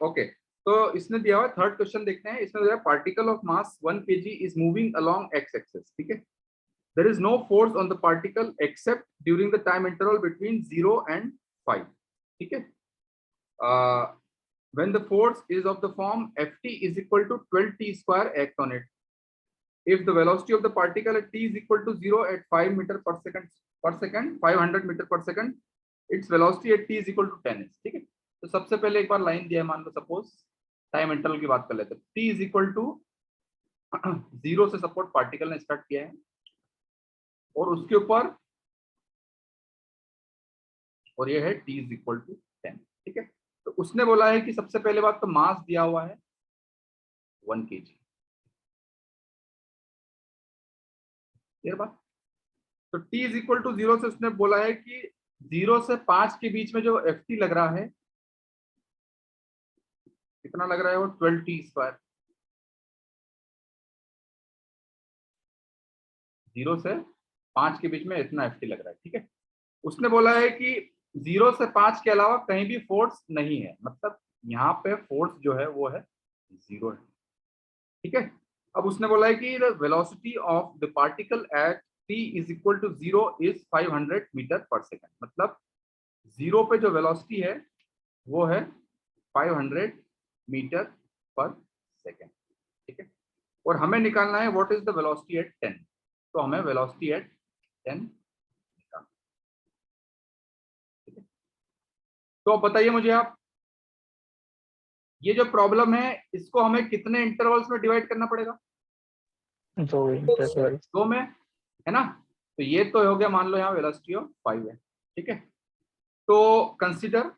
ओके, तो इसने दिया हुआ थर्ड क्वेश्चन देखते हैं। इसमें दिया particle of mass 1 kg is moving along x axis. ठीक है, there is no force on the particle except during the time interval between 0 and 5। ठीक है, when the force is of the form Ft is equal to 12t square act on it. If the velocity of the particle at t is equal to 0 at 5 meter per second 500 meter per second, its velocity at t is equal to 10 is। ठीक है, तो सबसे पहले एक बार line दिया है, मान लो suppose time interval की बात कर लेते हैं। t इज इक्वल टू 0 से सपोर्ट पार्टिकल ने स्टार्ट किया है, और उसके ऊपर और ये है t इज इक्वल टू 10। ठीक है, तो उसने बोला है कि सबसे पहले बात तो मास दिया हुआ है 1 kg। क्लियर बात? तो t इज इक्वल टू 0 से उसने बोला है कि 0 से 5 के बीच में जो ft लग रहा है, कितना लग रहा है वो 12t स्क्वायर। 0 से 5 के बीच में इतना ft लग रहा है। ठीक है, उसने बोला है कि 0 से 5 के अलावा कहीं भी फोर्स नहीं है, मतलब यहाँ पे फोर्स जो है वो है 0 है। ठीक है, अब उसने बोला है कि the velocity of the particle at t is equal to 0 is 500 metre per second. मतलब 0 पे जो वेलोसिटी है वो है 500 मीटर पर सेकंड। ठीक है, और हमें निकालना है what is the velocity at 10। तो हमें वेलोसिटी एट 10 निकालना। ठीक है, तो अब बताइए मुझे आप, ये जो प्रॉब्लम है इसको हमें कितने इंटरवल्स में डिवाइड करना पड़ेगा? 2 इंटरवल। 2 में, है ना। तो ये तो हो गया, मान लो यहाँ वेलोसिटी ऑफ 5 है। ठीक है, तो consider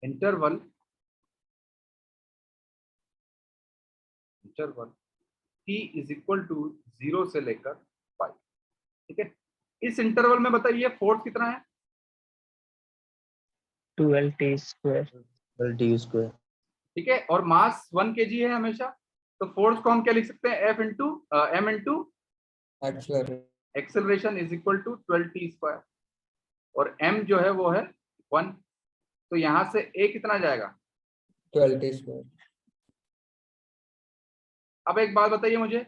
interval t is equal to 0 से लेकर 5। ठीक है, इस इंटरवल में बताइए फोर्स कितना है? 12t square. 12t square. ठीक है, और मास 1 kg है हमेशा, तो फोर्स को हम क्या लिख सकते हैं? F into m into acceleration is equal to 12t square, और m जो है वो है 1। तो यहां से a कितना जाएगा? 12t square. अब एक बात बताइए मुझे,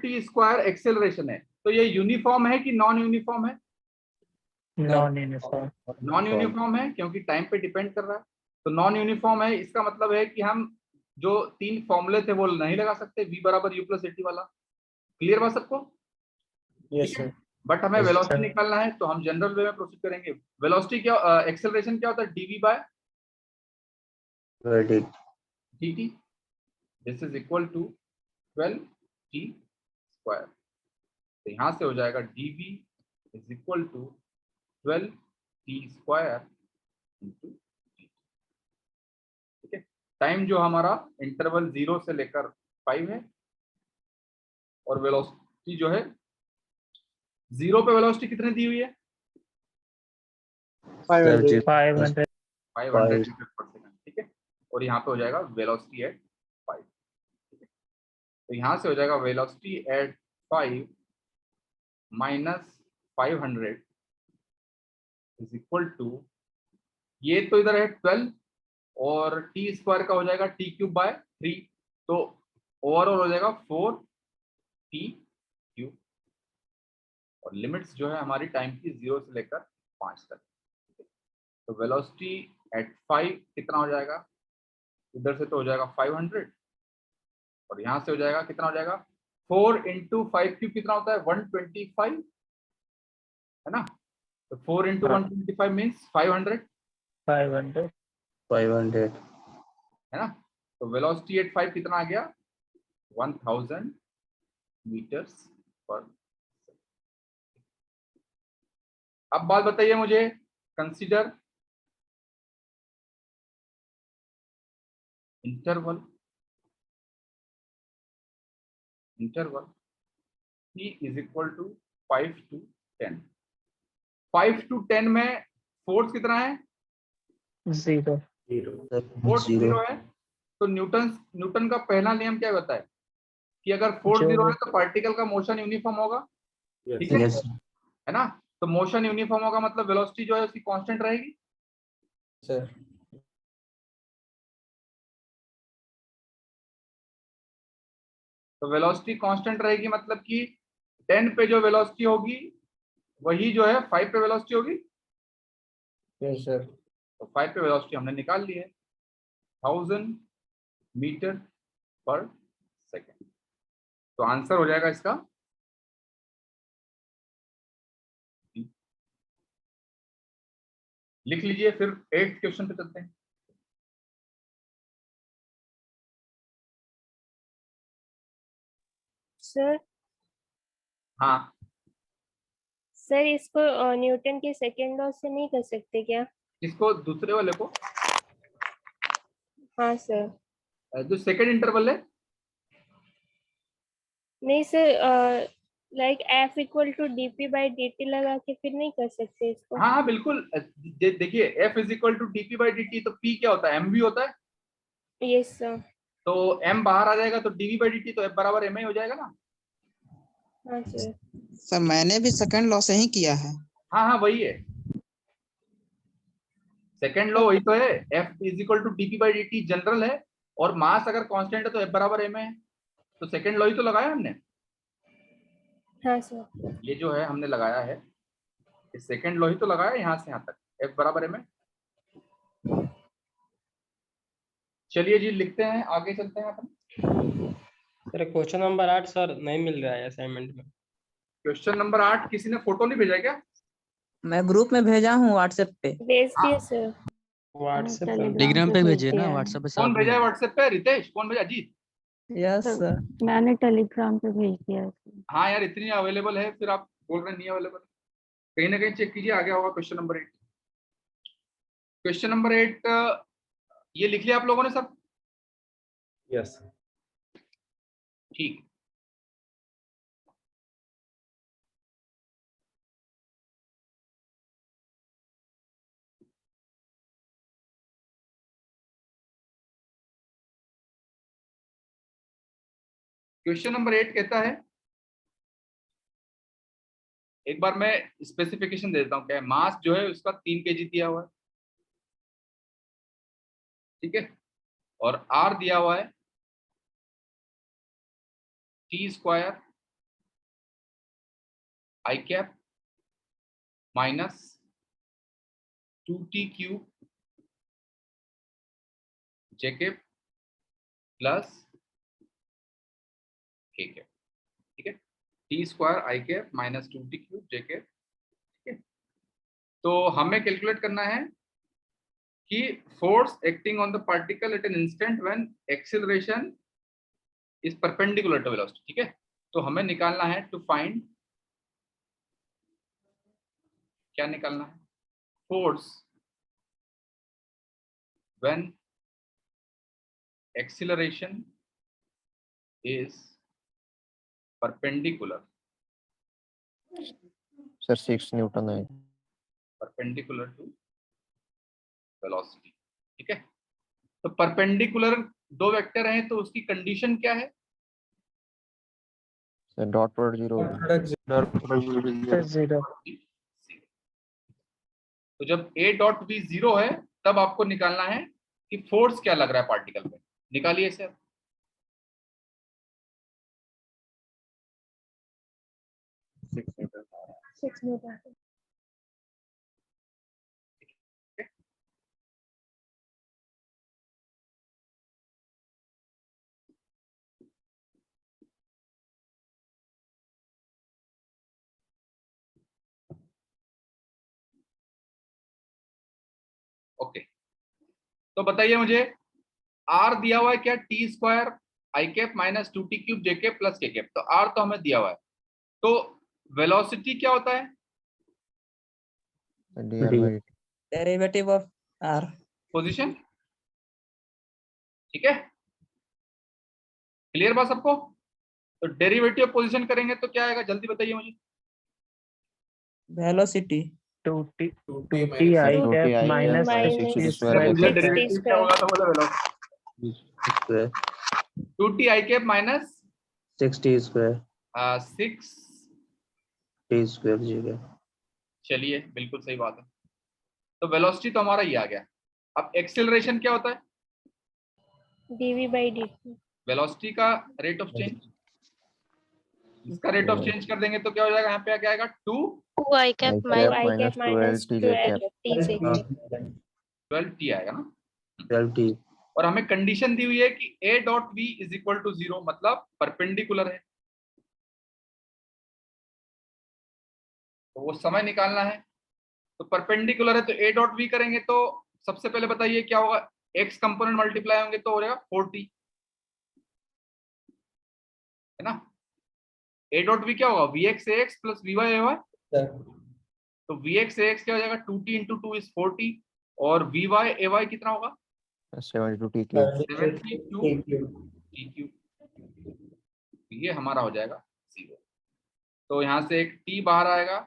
t स्क्वायर एक्सेलरेशन है, तो ये यूनिफॉर्म है कि नॉन यूनिफॉर्म है? Non uniform. नॉन यूनिफॉर्म है, क्योंकि टाइम पे डिपेंड कर रहा है। तो नॉन यूनिफॉर्म है, इसका मतलब है कि हम जो 3 फॉर्मूले थे वो नहीं लगा सकते, v बराबर u प्लस at वाला। क्लियर बात सबको? Yes sir. बट हमें वेलोसिटी निकालना है, तो हम जनरल वे में प्रोसीड करेंगे। वेलोसिटी क्या, एक्सेलरेशन क्या होता है? dv by dt, this is equal to 12t square. तो यहां से हो जाएगा dv is equal to 12 t square into, ठीक है। टाइम जो हमारा इंटरवल 0 से लेकर 5 है, और वेलोसिटी जो है 0 पे वेलोसिटी कितनी दी हुई है? 500 500 500 मीटर पर सेकंड, ठीक है। और यहाँ पे हो जाएगा वेलोसिटी एट 5, ठीक है। तो यहाँ से हो जाएगा velocity at 5 minus 500 is equal to, ये तो इधर है 12 और टी स्क्वायर का हो जाएगा टी क्यूब बाय 3, तो ओवरऑल हो जाएगा 4 टी क्यूब। और लिमिट्स जो है हमारी टाइम की 0 से लेकर 5 तक। तो वेलोसिटी एट 5 कितना हो जाएगा? इधर से तो हो जाएगा 500 और यहाँ से हो जाएगा कितना हो जाएगा? 4 इंटू 5 क्यूब कितना होता है? 125, है ना। तो 4 इंटू 125 मीन्स 500 है ना। तो वेलोसिटी एट 5 कितना आ गया? 1000 मीटर्स पर। अब बात बताइए मुझे, consider interval t is equal to 5 to 10। 5 to 10 में फोर्स कितना है? 0 फोर्स 0 है। तो न्यूटन का पहला नियम क्या बताए कि अगर फोर्स 0 है तो पार्टिकल का मोशन यूनिफॉर्म होगा, ठीक है ना। तो मोशन यूनिफॉर्म होगा मतलब वेलोसिटी जो है उसकी कांस्टेंट रहेगी। सर तो वेलोसिटी कांस्टेंट रहेगी मतलब कि 10 पे जो वेलोसिटी होगी वही जो है 5 पे वेलोसिटी होगी। Yes sir. तो 5 पे वेलोसिटी हमने निकाल ली है 1000 मीटर पर सेकेंड। तो आंसर हो जाएगा इसका लिख लीजिए। फिर 8th क्वेश्चन पे चलते हैं। सर हाँ सर इसको न्यूटन के सेकेंड लॉ से नहीं कर सकते क्या? इसको दूसरे वाले को, हाँ सर। जो सेकेंड इंटरवल है, नहीं sir, like F equal to dp/dt लगा के फिर नहीं कर सकते इसको? हाँ हाँ बिल्कुल। देखिए F is equal to dp/dt, तो P क्या होता है? mv होता है। Yes sir. तो m बाहर आ जाएगा तो dv/dt, तो F बराबर ma हो जाएगा ना। हाँ सर। सर मैंने भी सेकंड लॉ से ही किया है। हाँ हाँ वही है, सेकेंड लॉ वही तो है। F is equal to dp/dt general है, और मास अगर कांस्टेंट है तो F बराबर ma है। तो सेकेंड लॉ ही तो लगाया हमने। हाँ सर। ये जो है हमने लगाया है, सेकेंड लॉ ही तो लगाया यहाँ से यहाँ तक, F बराबर ma। चलिए जी लिखते हैं, आगे चलते हैं अपन। सर क्वेश्चन नंबर 8 सर नहीं मिल रहा है असाइनमेंट में। क्वेश्चन नंबर 8 किसी ने फोटो नहीं भेजा क्या? मैं ग्रुप में भेजा हूँ व्हाट्सएप पे। भेज दिए सर। व्हाट्सएप टेलीग्राम पे भेजिए ना, व्हाट्सएप पे कौन भेजा है व्हाट्सएप पे? रितेश कौन भेजा? अजीत? Yes sir. मैंने टेलीग्राम पे भेज दिया। हाँ यार इतनी अवेलेबल है, फिर आप बोल रहे नहीं अवेलेबल। कहीं ना कहीं चेक कीजिए, आ गया होगा क्वेश्चन नंबर 8। क्वेश्चन नंबर 8 ये लिख लिया आप लोगों ने सब? यस ठीक। क्वेश्चन नंबर 8 कहता है, एक बार मैं स्पेसिफिकेशन दे देता हूं। क्या है? मास जो है उसका 3 kg दिया हुआ है, ठीक है। और R दिया हुआ है t square i cap minus 2t cube j cap plus k cap, ठीक है। T square i cap minus 2t cube j cap, ठीक है। तो हमें कैलकुलेट करना है कि force acting on the particle at an instant when acceleration is perpendicular to velocity, ठीक है। तो हमें निकालना है टू फाइंड, क्या निकालना है? force when acceleration is perpendicular sir 6 Newton है perpendicular to velocity। ठीक है, तो परपेंडिकुलर दो वेक्टर हैं तो उसकी कंडीशन क्या है? सर डॉट प्रोडक्ट 0 तो जब a डॉट b 0 है तब आपको निकालना है कि फोर्स क्या लग रहा है पार्टिकल पे। निकालिए इसे। Six Newton. ओके, तो बताइए मुझे r दिया हुआ है क्या? T square i cap minus 2t cube j cap plus k cap. तो r तो हमें दिया हुआ है, तो वेलोसिटी क्या होता है? Derivative of r position. ठीक है, क्लियर बात सबको? तो डेरिवेटिव पोजीशन करेंगे तो क्या आएगा, जल्दी बताइए मुझे। Velocity 2t I cap minus 60 square 2t I cap minus 60 square 6 t square जी का। चलिए, बिल्कुल सही बात है। तो वेलोसिटी तो हमारा ये आ गया। अब एक्सेलरेशन क्या होता है? dv by dt। वेलोसिटी का रेट ऑफ चेंज, इसका रेट ऑफ चेंज कर देंगे तो क्या हो जाएगा? यहाँ पे क्या आएगा? 2i cap minus 12t आएगा ना। 12t। और हमें कंडीशन दी हुई है कि a dot v is equal to 0, मतलब परपेंडिकुलर है। तो वो समय निकालना है। तो परपेंडिकुलर है तो a डॉट v करेंगे तो सबसे पहले बताइए क्या होगा? x कंपोनेंट मल्टीप्लाई होंगे तो हो जाएगा 4t, है ना। a डॉट v क्या होगा? vx ax plus vy ay। तो vx ax क्या हो जाएगा? 2t इंटू 2 इज 4t, और vy ay कितना होगा? 72t cube 72t cube. ये हमारा हो जाएगा 0। तो यहाँ से एक t बाहर आएगा,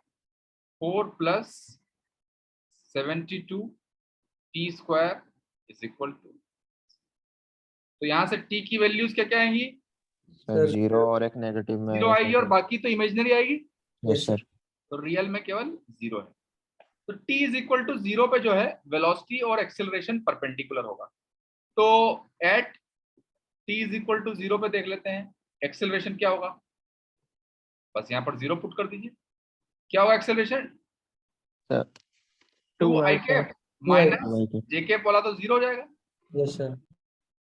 4 plus 72 t square is equal to. तो यहाँ से t की वैल्यूज क्या क्या आएंगी? 0 और एक नेगेटिव में 0 आएगी और बाकी तो इमेजिनरी आएगी। Yes sir. तो रियल में केवल 0 है। तो t इज इक्वल टू 0 पे जो है वेलोसिटी और एक्सेलरेशन परपेंडिकुलर होगा। तो at t is equal to 0 पे देख लेते हैं एक्सेलरेशन क्या होगा। बस यहाँ पर 0 पुट कर दीजिए। क्या होगा एक्सेलरेशन? 2i कैप माइनस जे कैप वाला तो 0 हो जाएगा। Yes sir.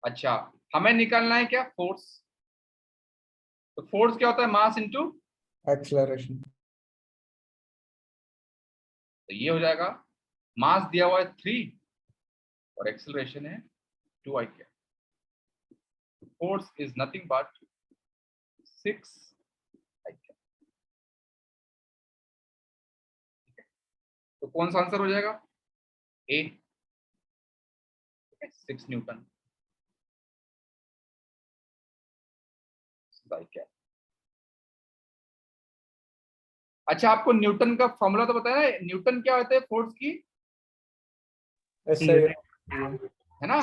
अच्छा, हमें निकालना है क्या? फोर्स। तो फोर्स क्या होता है? Mass into acceleration. तो ये हो जाएगा, मास दिया हुआ है 3 और एक्सेलरेशन है 2i cap. Force is nothing but 6i cap. तो कौन सा आंसर हो जाएगा? ए, 6 न्यूटन बाई कैप। अच्छा, आपको न्यूटन का फॉर्मूला तो बताया है। न्यूटन क्या होता है? फोर्स की, है ना,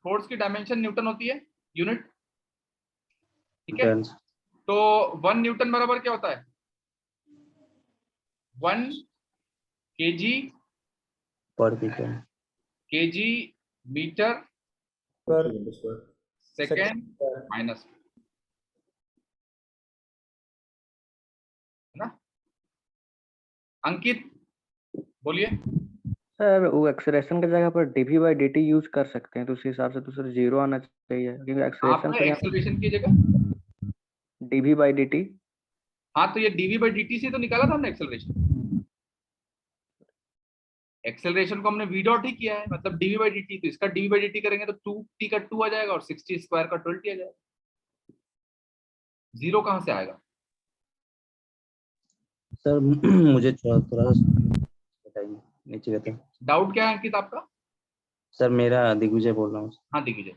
फोर्स की डायमेंशन न्यूटन होती है, यूनिट। ठीक है, तो 1 न्यूटन बराबर क्या होता है? 1 kg पर kg मीटर पर सेकेंड माइनस, है ना। अंकित बोलिए। सर वो एक्सेलरेशन की जगह पर dv by dt यूज कर सकते हैं, तो उस हिसाब से तो सर 0 आना चाहिए, क्योंकि एक्सेलरेशन की जगह dv by dt। हाँ, तो ये dv by dt से तो निकाला था हमने एक्सेलरेशन। एक्सेलरेशन को हमने v डॉट ही किया है, मतलब dv by dt। तो इसका dv by dt करेंगे तो 2t का 2 आ जाएगा और 60 स्क्वायर का 12t आ जाएगा। 0 कहाँ से आएगा? सर मुझे थोड़ा बताइए। नीचे कहते हैं। डाउट क्या है अंकित आपका? सर मेरा दिग्विजय बोल रहा हूँ। हाँ दिग्विजय।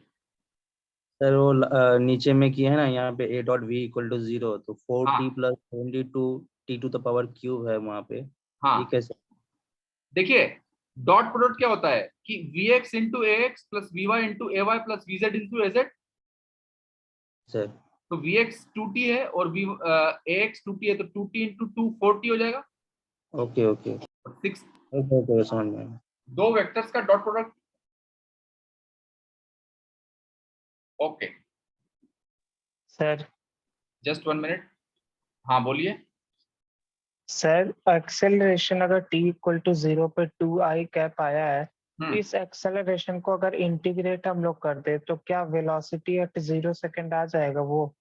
सर वो नीचे में किया है ना, यहाँ पे a dot v equal to 0, तो 4t plus 22t to the power cube है वहाँ पे। हाँ ये कैसे? देखिए डॉट प्रोडक्ट क्या होता है कि vx into ax plus vy into ay plus vz into az। Sir तो vx 2t है और ax 2t है, तो 2t इंटू 2 4t हो जाएगा। ओके ओके 6 ओके समझ में आया। दो वेक्टर्स का dot product. Okay sir just 1 minute. हाँ बोलिए। सर एक्सेलरेशन अगर t इक्वल टू 0 पे 2i कैप आया है, तो इस एक्सेलरेशन को अगर इंटीग्रेट हम लोग कर दे तो क्या वेलोसिटी एट 0 सेकंड आ जाएगा वो?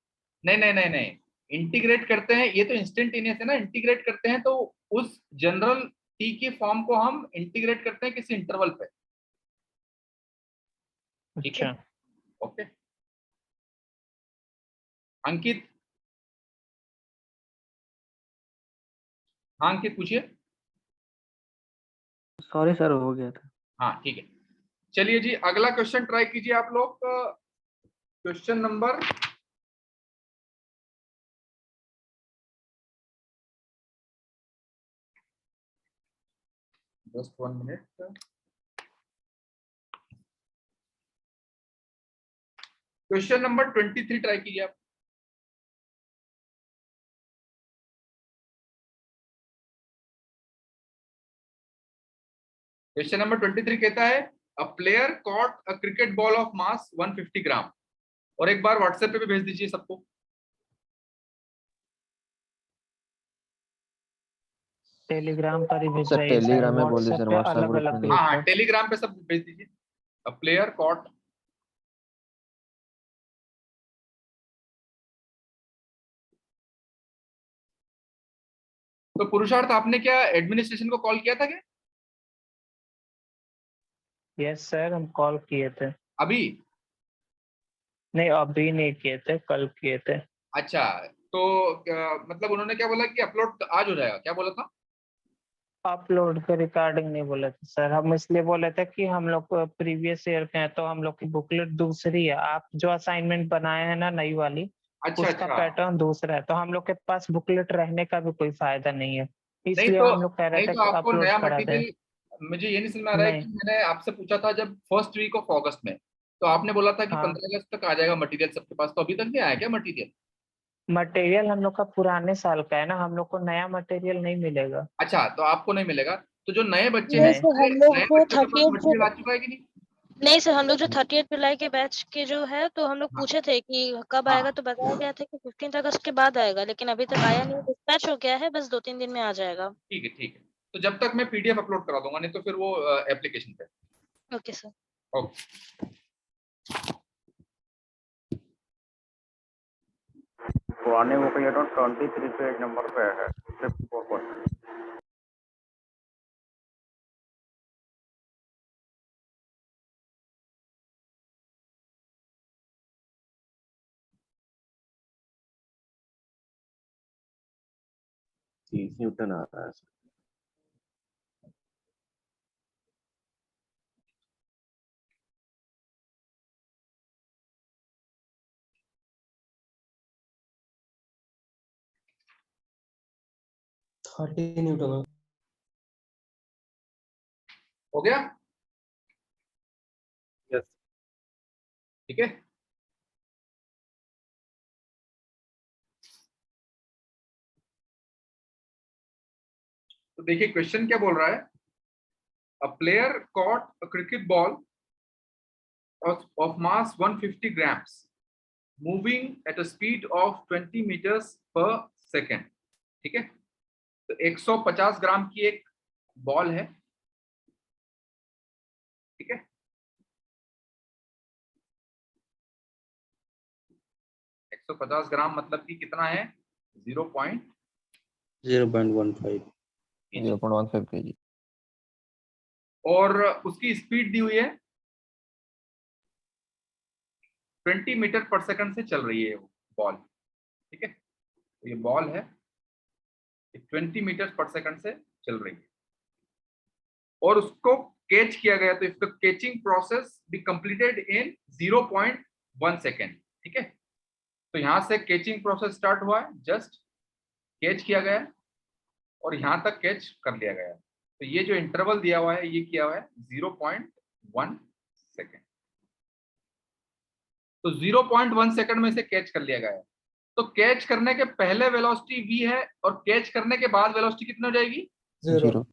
नहीं नहीं नहीं नहीं, इंटीग्रेट करते हैं, ये तो इंस्टेंटेनियस है ना। इंटीग्रेट करते हैं तो उस जनरल टी की फॉर्म को हम इंटीग्रेट करते हैं किसी इंटरवल पे। ठीक है ओके। अंकित, हाँ अंकित पूछिए। सॉरी सर, हो गया था। हाँ ठीक है, चलिए जी अगला क्वेश्चन ट्राई कीजिए आप लोग। Question number just 1 minute. Question number 23 try कीजिए आप। क्वेश्चन नंबर 23 कहता है a player caught a cricket ball of mass 150 ग्राम। और एक बार व्हाट्सएप पे भी भेज दीजिए सबको। टेलीग्राम पर ही भेज सर रही है टेलीग्राम में बोल दीजिए व्हाट्सएप सर, पे व्हाट्सएप अलग ग्रुप अलग में ग्रुप हाँ में। टेलीग्राम पे सब भेज दीजिए। अ प्लेयर कॉट तो पुरुषार्थ आपने क्या एडमिनिस्ट्रेशन को कॉल किया था क्या? यस सर, हम कॉल किए थे। अभी? नहीं अभी नहीं किए थे, कल किए थे। अच्छा तो मतलब उन्होंने क्या बोला कि अपलोड आज हो जाएगा, क्या बोला था? अपलोड के रिकॉर्डिंग नहीं बोले थे सर, हम इसलिए बोले थे कि हम लोग प्रीवियस ईयर के हैं तो हम लोग की बुकलेट दूसरी है। आप जो असाइनमेंट बनाए हैं ना नई वाली, अच्छा उसका अच्छा। पैटर्न दूसरा है, तो हम लोग के पास बुकलेट रहने का भी कोई फायदा नहीं है, नहीं इसलिए तो हम लोग कह रहे नहीं थे तो कि आपको अपलोड नया करा दें। मटेरियल, मुझे ये नहीं समझ में आ रहा है नहीं कि मैंने आपसे पूछा था जब फर्स्ट वीक ऑफ अगस्त में, तो आपने बोला था कि हाँ 15 अगस्त तक आ जाएगा मटेरियल सबके पास, तो अभी तक नहीं आया क्या मटेरियल? मटेरियल हम लोग का पुराने साल का है ना, हम लोग को नया मटेरियल नहीं मिलेगा। अच्छा तो आपको नहीं मिलेगा, तो जो नए बच्चे हैं नहीं नहीं सर, नए हम लोग नए को बच्चों के पास 38 मटेरियल आ चुका है कि नहीं? नहीं सर, हम लोग जो 30 जुलाई के बैच के जो है, तो हम लोग हाँ पूछे थे कि कब हाँ आएगा, तो बताया गया था कि 15 अगस्त के बाद आएगा, लेकिन अभी तक आया नहीं। डिस्पैच हो गया है, बस 2-3 दिन में आ जाएगा। ठीक है ठीक है। तो जब तक मैं पीडीएफ अपलोड करा दूंगा, नहीं तो फिर वो एप्लीकेशन पे। Okay sir. ओके पुराने बुक ये तो 23 पेज नंबर पे है, 54%। न्यूटन आ रहा है। 30 न्यूटन। हो गया? यस ठीक है। तो देखिए क्वेश्चन क्या बोल रहा है, a player caught a cricket ball of mass 150 grams moving at a speed of 20 meters per second। ठीक है, तो 150 ग्राम की एक बॉल है। ठीक है, 150 ग्राम मतलब कि कितना है? 0.15 kg। और उसकी स्पीड दी हुई है 20 मीटर पर सेकंड से चल रही है वो बॉल। ठीक है, तो ये बॉल है 20 मीटर पर सेकंड से चल रही है। और उसको कैच किया गया, तो इसका catching process be completed in 0.1 second. ठीक है, तो यहां से कैचिंग प्रोसेस स्टार्ट हुआ है, जस्ट कैच किया गया और यहां तक कैच कर लिया गया। तो ये जो इंटरवल दिया हुआ है ये किया हुआ है 0.1 सेकेंड। तो 0.1 सेकेंड में से कैच कर लिया गया है। तो कैच करने के पहले वेलोसिटी v है और कैच करने के बाद वेलोसिटी कितनी हो जाएगी? जीरो।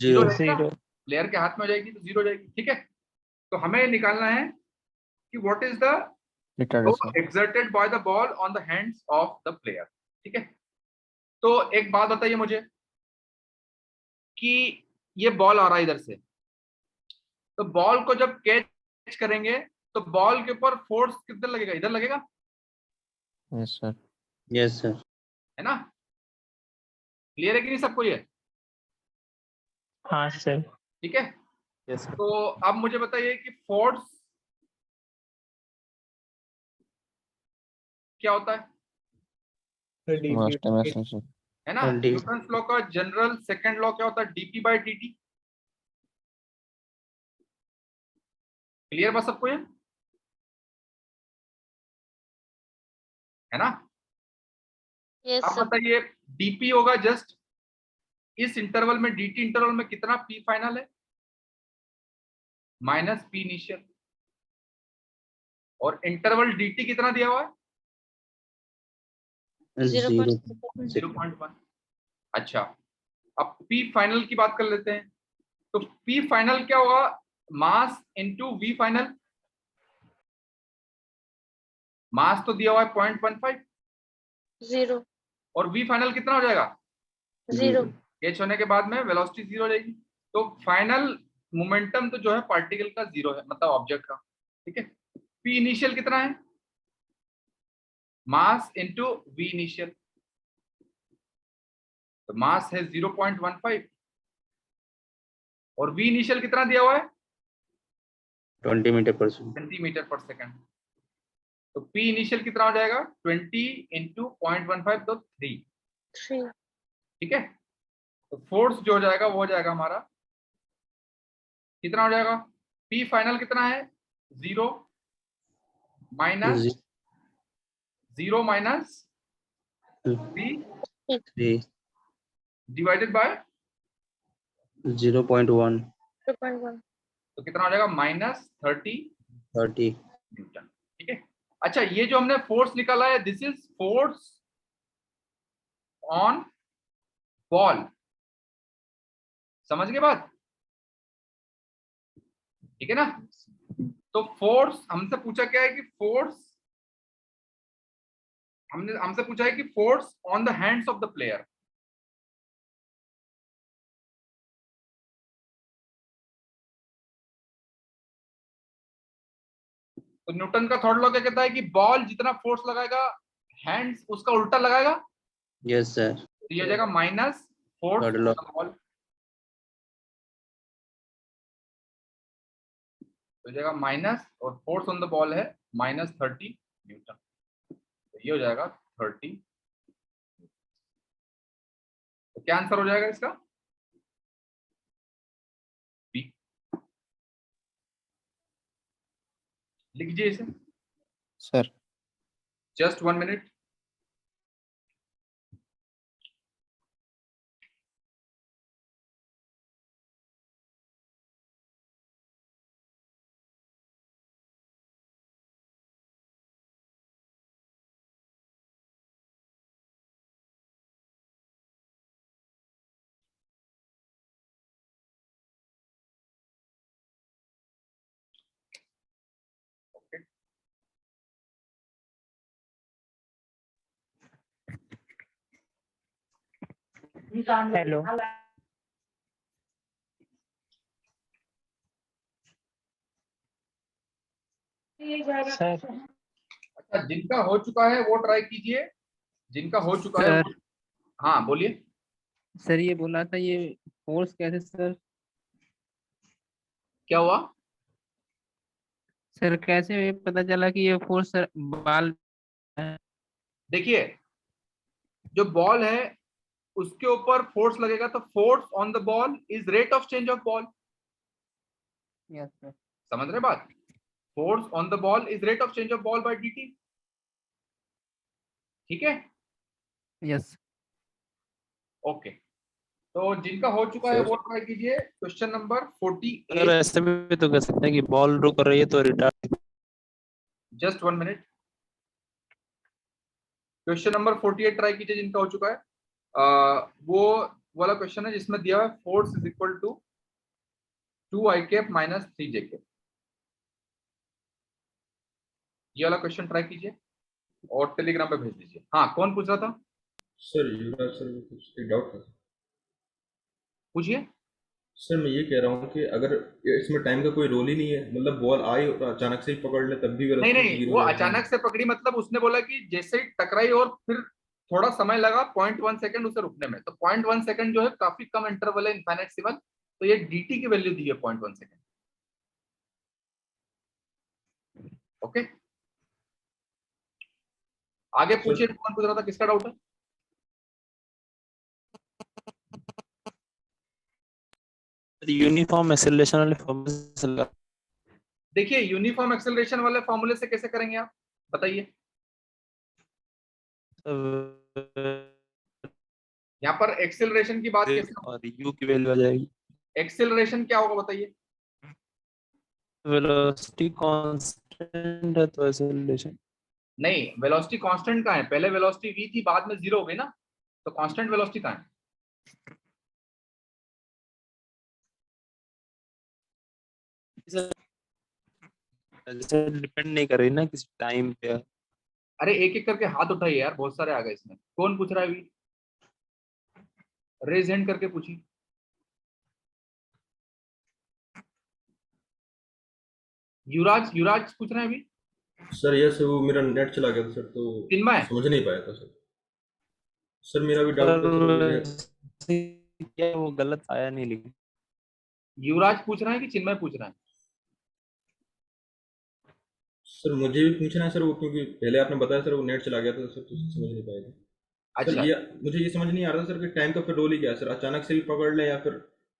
जीरो। प्लेयर के हाथ में हो जाएगी तो जीरो हो जाएगी। ठीक है, तो हमें निकालना है कि what is the exerted by the ball on the hands of the player। ठीक है, तो एक बात बताइए मुझे कि ये बॉल आ रहा है इधर से, तो बॉल को जब कैच करेंगे तो बॉल के ऊपर फोर्स कितना लगेगा? इधर लगेगा। Yes sir. Yes sir. है ना? क्लियर है कि नहीं सबको ये? हाँ सर। ठीक है, यस तो अब मुझे बताइए कि फोर्स क्या होता है? है ना? न्यूटन्स लॉ का जनरल सेकंड लॉ क्या होता है? DP bye DT. क्लियर बस सबको ये? है ना? अब बताइए डीपी होगा जस्ट इस इंटरवल में, डीटी इंटरवल में कितना पी फाइनल है? Minus P initial. और इंटरवल डीटी कितना दिया हुआ है? 0.1। अच्छा, अब पी फाइनल की बात कर लेते हैं। तो पी फाइनल क्या होगा? Mass into v final. Mass तो दिया हुआ है 0.15। 0 और वी फाइनल कितना हो जाएगा? 0। कैच होने के बाद में वेलोसिटी 0 हो जाएगी। तो फाइनल मोमेंटम तो जो है पार्टिकल का 0 है, मतलब ऑब्जेक्ट का। ठीक है, पी इनिशियल कितना है? Mass into v initial. तो मास है 0.15 और वी इनिशियल कितना दिया हुआ है? 20 मीटर पर सेकंड। सेंटीमीटर पर सेकंड। तो पी इनिशियल कितना हो जाएगा? 20 इंटू 0.15 तो 3। ठीक है, तो फोर्स जो हो जाएगा वो हो जाएगा हमारा कितना हो जाएगा? पी फाइनल कितना है? 0 माइनस 0 माइनस 3 डिवाइडेड बाय 0.1। तो कितना हो जाएगा? Minus 30 Newton. ठीक है, अच्छा ये जो हमने फोर्स निकाला है this is force on ball. समझ गए बात? ठीक है ना? तो फोर्स हमसे पूछा क्या है कि फोर्स हमसे पूछा है कि force on the hands of the player. तो न्यूटन का थर्ड लॉ क्या कहता है कि बॉल जितना फोर्स लगाएगा हैंड्स उसका उल्टा लगाएगा। Yes sir. तो ये हो जाएगा minus force on the ball. तो जाएगा माइनस और फोर्स ऑन द बॉल है माइनस 30 न्यूटन। तो ये हो जाएगा 30। तो क्या आंसर हो जाएगा इसका? बी। लिख लीजिए इसे sir. Just 1 minute. Hello sir. अच्छा, जिनका हो चुका है वो ट्राई कीजिए, जिनका हो चुका है वो... हाँ बोलिए सर। ये बोला था ये फोर्स कैसे सर? क्या हुआ सर? कैसे पता चला कि ये फोर्स सर बॉल? देखिए जो बॉल है उसके ऊपर फोर्स लगेगा तो force on the ball is rate of change of ball. Yes sir. समझ रहे बात? Force on the ball is rate of change of ball by dt। ठीक है, यस। ओके। तो जिनका हो चुका है सर वो ट्राई कीजिए। Question number sir 48। ऐसे भी तो कर सकते हैं कि बॉल रुक रही है तो retard. Just 1 minute. Question number 48 try कीजिए जिनका हो चुका है। वो वाला क्वेश्चन है जिसमें दिया है force is equal to 2i cap minus 3j cap. ये वाला क्वेश्चन ट्राई कीजिए और टेलीग्राम पे भेज दीजिए। हाँ, कौन पूछ रहा था? सर युवराज सर, कुछ एक डाउट था। पूछिए। सर मैं ये कह रहा हूँ कि अगर इसमें टाइम का कोई रोल ही नहीं है, मतलब बॉल आई और अचानक से ही पकड़ ले तब भी नहीं वेलोसिटी नहीं, जीरो वो रहेगी। अचानक से पकड़ी मतलब उसने बोला कि जैसे ही टकराई और फिर थोड़ा समय लगा 0.1 सेकंड उसे रुकने में, तो 0.1 सेकंड जो है काफी कम इंटरवल है इनफाइनाइटेसिमल, तो ये dt की वैल्यू दी है 0.1 सेकंड। ओके, आगे पूछिए। कौन पूछ रहा था? किसका डाउट है? यूनिफॉर्म एक्सेलरेशन वाले फॉर्मूले से लगा। देखिए, यूनिफॉर्म एक्सेलरेशन वाले फॉर्मूले से कैसे करेंगे आप, बताइए। यहाँ पर एक्सेलरेशन की बात कैसे? और u की वैल्यू आ जाएगी। एक्सेलरेशन क्या होगा बताइए? वेलोसिटी कांस्टेंट है तो एक्सेलरेशन नहीं, वेलोसिटी कांस्टेंट कहाँ है? पहले वेलोसिटी v थी, बाद में 0 हो गई ना, तो कांस्टेंट वेलोसिटी कहाँ है? डिपेंड नहीं कर रही ना किसी टाइम पे। अरे एक एक करके हाथ उठाइए यार, बहुत सारे आ गए इसमें। कौन पूछ रहा है अभी? रेज हैंड करके पूछिए। युवराज, युवराज पूछ रहे हैं अभी? सर ये सर वो मेरा नेट चला गया था सर, तो चिन्मय समझ नहीं पाया था सर। सर मेरा भी डाउट था सर, क्या वो गलत आया नहीं लेकिन। युवराज पूछ रहे हैं कि चिन्मय पूछ रहे हैं? सर मुझे भी पूछना है सर वो, क्योंकि पहले आपने बताया सर वो नेट चला गया था सर, तो समझ नहीं पाया था। अच्छा। सर ये मुझे ये समझ नहीं आ रहा था सर कि टाइम का फिर रोल ही क्या है सर, अचानक से भी पकड़ ले या फिर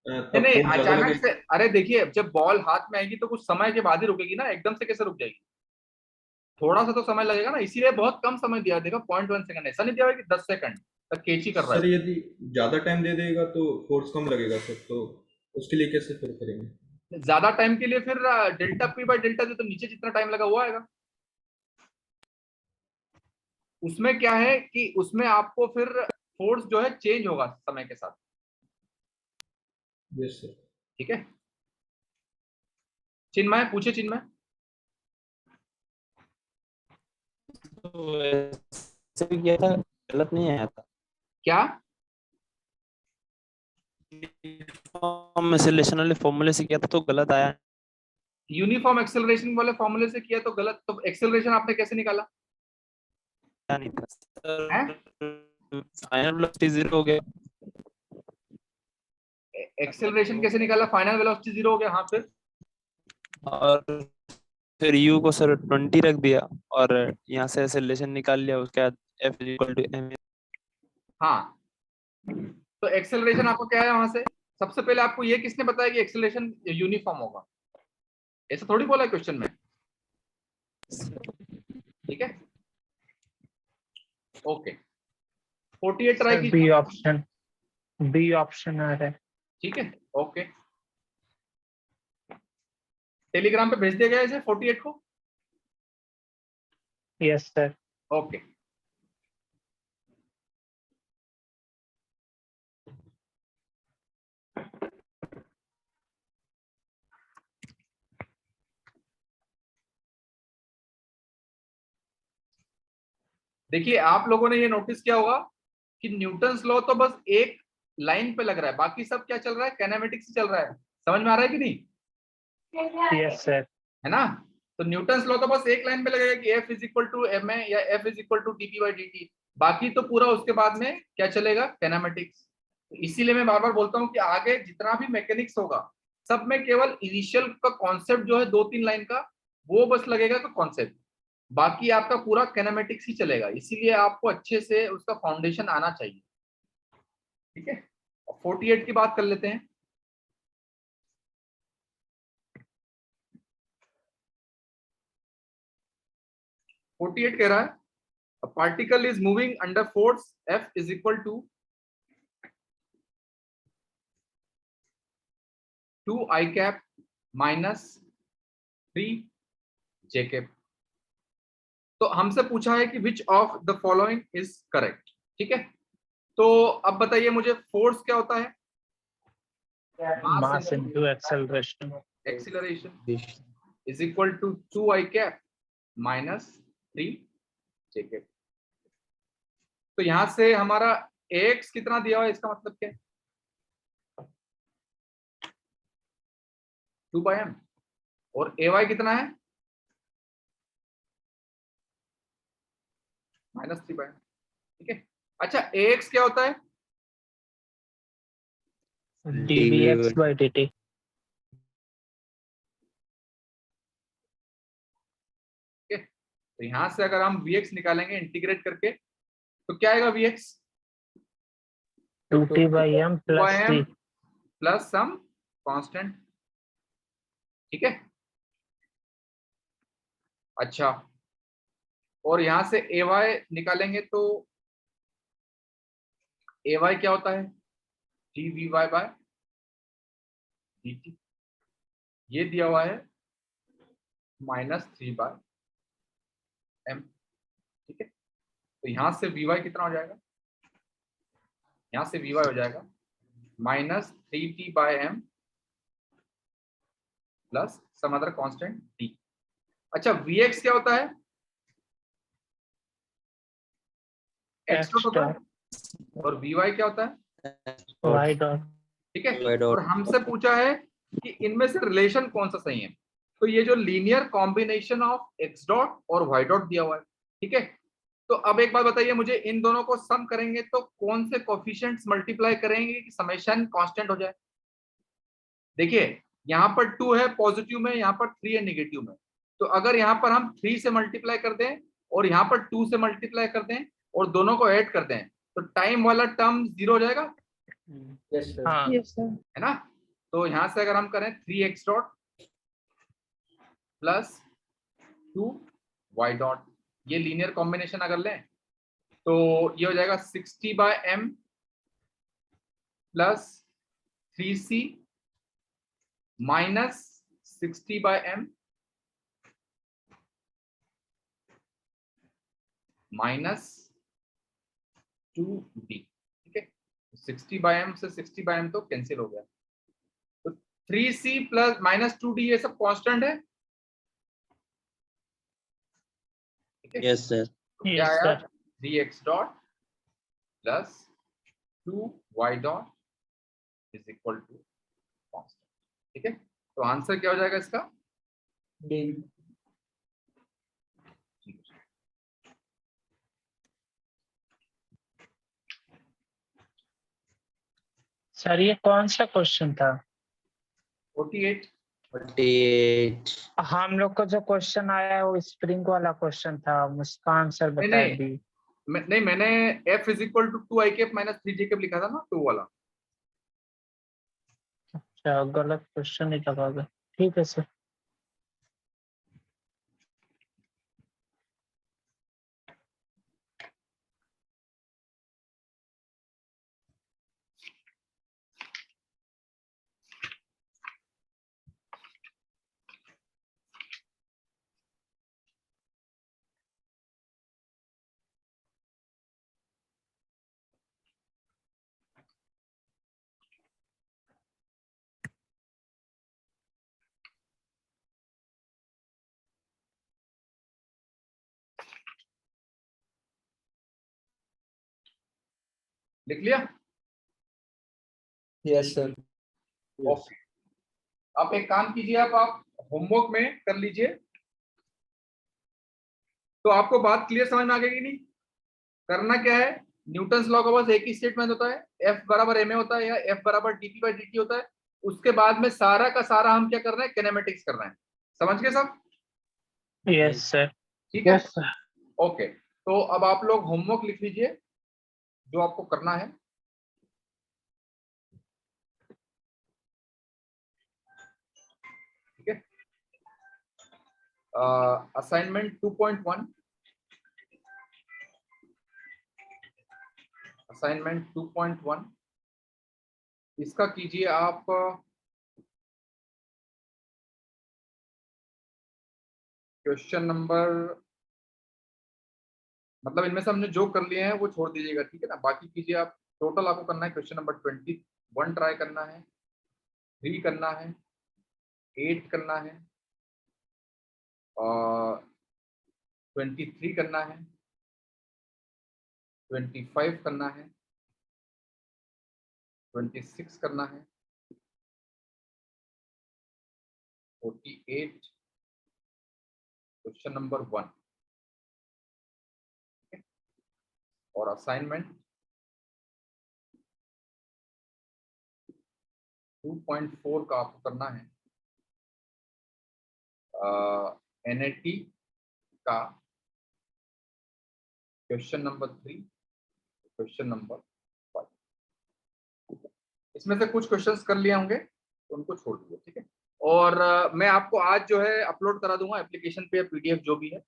तब नहीं, फोर्स ज्यादा अचानक लगेगी? से, अरे देखिए जब बॉल हाथ में आएगी तो कुछ समय के बाद ही रुकेगी ना, एकदम से कैसे रुक जाएगी? थोड़ा सा तो समय लगेगा ना, इसीलिए बहुत कम समय दिया। देखो 0.1 सेकंड, ऐसा नहीं दिया हुआ कि 10 सेकंड तक कैची कर रहा सर है। यदि ज्यादा टाइम दे देगा तो फोर्स कम लगेगा सर, तो उसके लिए कैसे फिर करेंगे? ज्यादा टाइम के लिए फिर डेल्टा पी बाई डेल्टा जो, तो नीचे जितना टाइम लगा हुआ आएगा। उसमें क्या है कि उसमें आपको फिर फोर्स जो है चेंज होगा समय के साथ। Yes sir. ठीक है, चिन्मय पूछे। चिन्मय तो ऐसे भी किया था, गलत नहीं आया था क्या? यूनिफॉर्म एक्सेलरेशन वाले फॉर्मूले से किया था तो गलत आया यूनिफॉर्म एक्सेलरेशन वाले फॉर्मूले से किया तो गलत, तो एक्सेलरेशन आपने कैसे निकाला? नहीं था सर। फाइनल वेलोसिटी 0 हो गया। एक्सेलरेशन कैसे निकाला? फाइनल वेलोसिटी 0 हो गया। हाँ, फिर और फिर u को सर 20 रख दिया और यहाँ से एक्सेलरेशन निकाल लिया, उसके बाद f = m। हाँ, तो एक्सेलरेशन आपको क्या है वहां से? सबसे पहले आपको ये किसने बताया कि एक्सेलरेशन यूनिफॉर्म होगा? ऐसा थोड़ी बोला है क्वेश्चन में। ठीक है, ओके। 48 ट्राई की। बी ऑप्शन आ रहा है। ठीक है, ओके। टेलीग्राम पे भेज दिया गया इसे 48 को। Yes sir. ओके, देखिए आप लोगों ने ये नोटिस किया होगा कि न्यूटन्स लॉ तो बस एक लाइन पे लग रहा है, बाकी सब क्या चल रहा है? काइनेमेटिक्स चल रहा है। समझ में आ रहा है कि नहीं? Yes sir. है ना? तो न्यूटन्स लॉ तो बस एक लाइन पे लगेगा कि F = ma या F = dp/dt, बाकी तो पूरा उसके बाद में क्या चलेगा? काइनेमेटिक्स। इसीलिए मैं बार बार बोलता हूँ कि आगे जितना भी मैकेनिक्स होगा सब में केवल इनिशियल का कॉन्सेप्ट जो है 2-3 लाइन का, वो बस लगेगा का कॉन्सेप्ट, बाकी आपका पूरा काइनेमेटिक्स ही चलेगा। इसीलिए आपको अच्छे से उसका फाउंडेशन आना चाहिए। ठीक है, 48 की बात कर लेते हैं। 48 कह रहा है a particle is moving under force F is equal to 2 I cap minus 3 J cap। तो हमसे पूछा है कि which of the following is correct, ठीक है। तो अब बताइए मुझे फोर्स क्या होता है? Mass into acceleration is equal to 2 I cap minus 3 J cap। तो यहां से हमारा AX कितना दिया हुआ है, इसका मतलब क्या है? 2/m और AY कितना है? -3/m, ठीक है। अच्छा AX क्या होता है? dvx/dt। तो यहां से अगर हम Vx निकालेंगे इंटीग्रेट करके तो क्या आएगा Vx? 2t/m plus 3 plus some constant, ठीक है। अच्छा और यहां से AY निकालेंगे तो AY क्या होता है? dvy/dt, ये दिया हुआ है -3/m, ठीक है। तो यहां से Vy कितना हो जाएगा? यहां से Vy हो जाएगा -3t/m plus some other constant d। अच्छा Vx क्या होता है? x डॉट होता है और Vy क्या होता है? y डॉट, ठीक है। और हमसे पूछा है कि इनमें से रिलेशन कौन सा सही है, तो ये जो linear combination of x dot और y डॉट दिया हुआ है, ठीक है। तो अब एक बात बताइए मुझे, इन दोनों को सम करेंगे तो कौन से कोफिशिएंट्स मल्टीप्लाई करेंगे कि समेशन कांस्टेंट हो जाए? देखिए यहाँ पर 2 है पॉजिटिव में, यहाँ पर 3 है नेगेटिव में, तो अगर यहाँ पर हम 3 से मल्टीप्लाई कर दें और यहाँ पर 2 से मल्टीप्लाई कर दें और दोनों को ऐड कर दें तो टाइम वाला टर्म 0 हो जाएगा। Yes sir. हाँ है ना। तो यहाँ से अगर हम करें 3x dot plus 2y dot, ये लीनियर कॉम्बिनेशन अगर लें तो ये हो जाएगा 60/m plus 3c minus 60/m minus 2d, ठीक है। 60/m से 60/m तो कैंसिल हो गया, तो 3c प्लस माइनस 2d ये सब कांस्टेंट है। Yes sir. क्या आया? 3x dot plus 2y dot is equal to constant, ठीक है। तो आंसर क्या हो जाएगा इसका? डी। सर ये कौन सा क्वेश्चन था? 48। हम लोग को जो क्वेश्चन आया है वो स्प्रिंग वाला क्वेश्चन था, उसका आंसर बता दी। नहीं मैंने f is equal to 2i cap minus 3j cap लिखा था ना, 2 वाला। अच्छा गलत क्वेश्चन ही लगा गया, ठीक है सर। लिख लिया? Yes sir. ओके, आप एक काम कीजिए, आप होमवर्क में कर लीजिए, तो आपको बात क्लियर समझ में आ गई नहीं? करना क्या है, न्यूटन्स लॉ का बस एक ही स्टेटमेंट होता है, F बराबर ma होता है या F बराबर dp/dt होता है। उसके बाद में सारा का सारा हम क्या कर रहे हैं, किनेमेटिक्स कर रहे हैं। समझ गए सब? Yes sir. ठीक है ओके। तो अब आप लोग होमवर्क लिख लीजिए जो आपको करना है। ठीक है, असाइनमेंट 2.1 असाइनमेंट 2.1 इसका कीजिए आप क्वेश्चन नंबर, मतलब इनमें से हमने जो कर लिए हैं वो छोड़ दीजिएगा, ठीक है ना, बाकी कीजिए आप। टोटल आपको करना है क्वेश्चन नंबर 21 ट्राई करना है, 3 करना है, 8 करना है, और 23 करना है, 25 करना है, 26 करना है, 48 क्वेश्चन नंबर 1, और असाइनमेंट 2.4 का आपको करना है NAT का क्वेश्चन नंबर 3, क्वेश्चन नंबर 5। इसमें से कुछ क्वेश्चंस कर लिए होंगे तो उनको छोड़ दीजिए, ठीक है। और मैं आपको आज जो है अपलोड करा दूंगा एप्लीकेशन पे PDF जो भी है,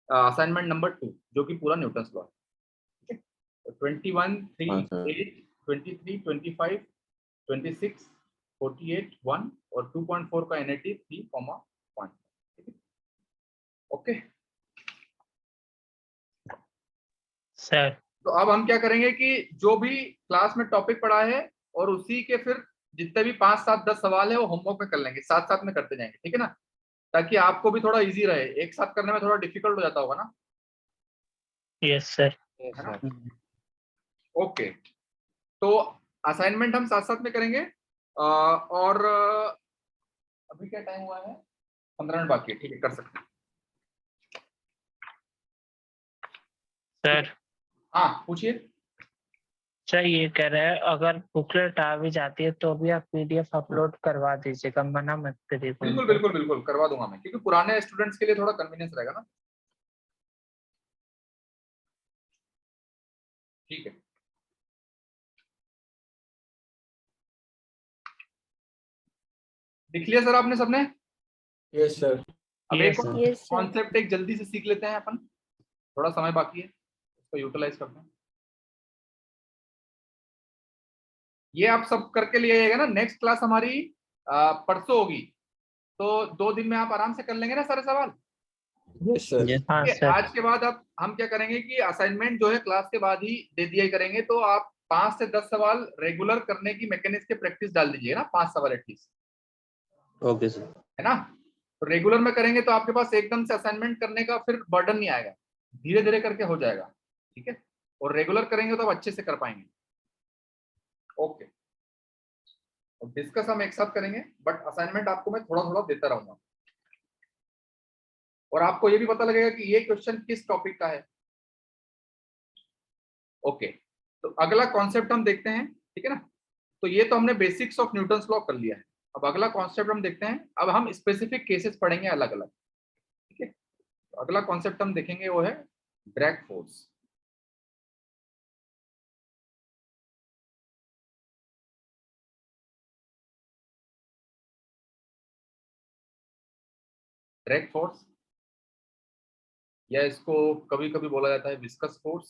असाइनमेंट नंबर 2 जो कि पूरा न्यूटन्स लॉ है, ठीक है। 21, 3, 8, 23, 25, 26, 48, 1 और 2.4 का NAT 3, 1, ठीक है। ओके सर, तो अब हम क्या करेंगे कि जो भी क्लास में टॉपिक पढ़ा है और उसी के फिर जितने भी 5, 7, 10 सवाल है वो होमवर्क में कर लेंगे, साथ साथ में करते जाएंगे, ठीक है ना, ताकि आपको भी थोड़ा इजी रहे। एक साथ करने में थोड़ा डिफिकल्ट हो जाता होगा ना। Yes sir. है ना? ओके, तो असाइनमेंट हम साथ साथ में करेंगे। और अभी क्या टाइम हुआ है, 15 मिनट बाकी है, ठीक है, कर सकते हैं। सर, हाँ पूछिए। सर ये कह रहे हैं अगर बुकलेट आ भी जाती है तो भी आप PDF अपलोड करवा दीजिएगा, मना मत करिएगा। बिल्कुल बिल्कुल बिल्कुल करवा दूंगा मैं, क्योंकि पुराने स्टूडेंट्स के लिए थोड़ा कन्वीनियंस रहेगा ना। ठीक है, लिख लिया सर आपने सबने? Yes sir. अब एक कॉन्सेप्ट एक जल्दी से सीख लेते हैं अपन, थोड़ा समय बाकी है, उसको यूटिलाइज करते हैं। ये आप सब करके ले आइएगा ना, नेक्स्ट क्लास हमारी परसों होगी, तो 2 दिन में आप आराम से कर लेंगे ना सारे सवाल। Yes sir. आज के बाद अब हम क्या करेंगे कि असाइनमेंट जो है क्लास के बाद ही दे दिया करेंगे, तो आप 5 से 10 सवाल रेगुलर करने की मैकेनिक्स के प्रैक्टिस डाल दीजिए ना, 5 सवाल एटलीस्ट। Okay sir. है ना, तो रेगुलर में करेंगे तो आपके पास एकदम से असाइनमेंट करने का फिर बर्डन नहीं आएगा, धीरे धीरे करके हो जाएगा, ठीक है। और रेगुलर करेंगे तो आप अच्छे से कर पाएंगे। ओके, और डिस्कस हम एक साथ करेंगे, बट असाइनमेंट आपको मैं थोड़ा थोड़ा देता रहूंगा, और आपको ये भी पता लगेगा कि ये क्वेश्चन किस टॉपिक का है। ओके, तो अगला कॉन्सेप्ट हम देखते हैं, ठीक है ना। तो ये तो हमने बेसिक्स ऑफ न्यूटन्स लॉ कर लिया है। अब अगला कॉन्सेप्ट हम देखते हैं, अब हम स्पेसिफिक केसेस पढ़ेंगे अलग अलग, ठीक है। तो अगला कॉन्सेप्ट हम देखेंगे वो है ड्रैग फोर्स। ड्रैग फोर्स, या इसको कभी कभी बोला जाता है विस्कस फोर्स।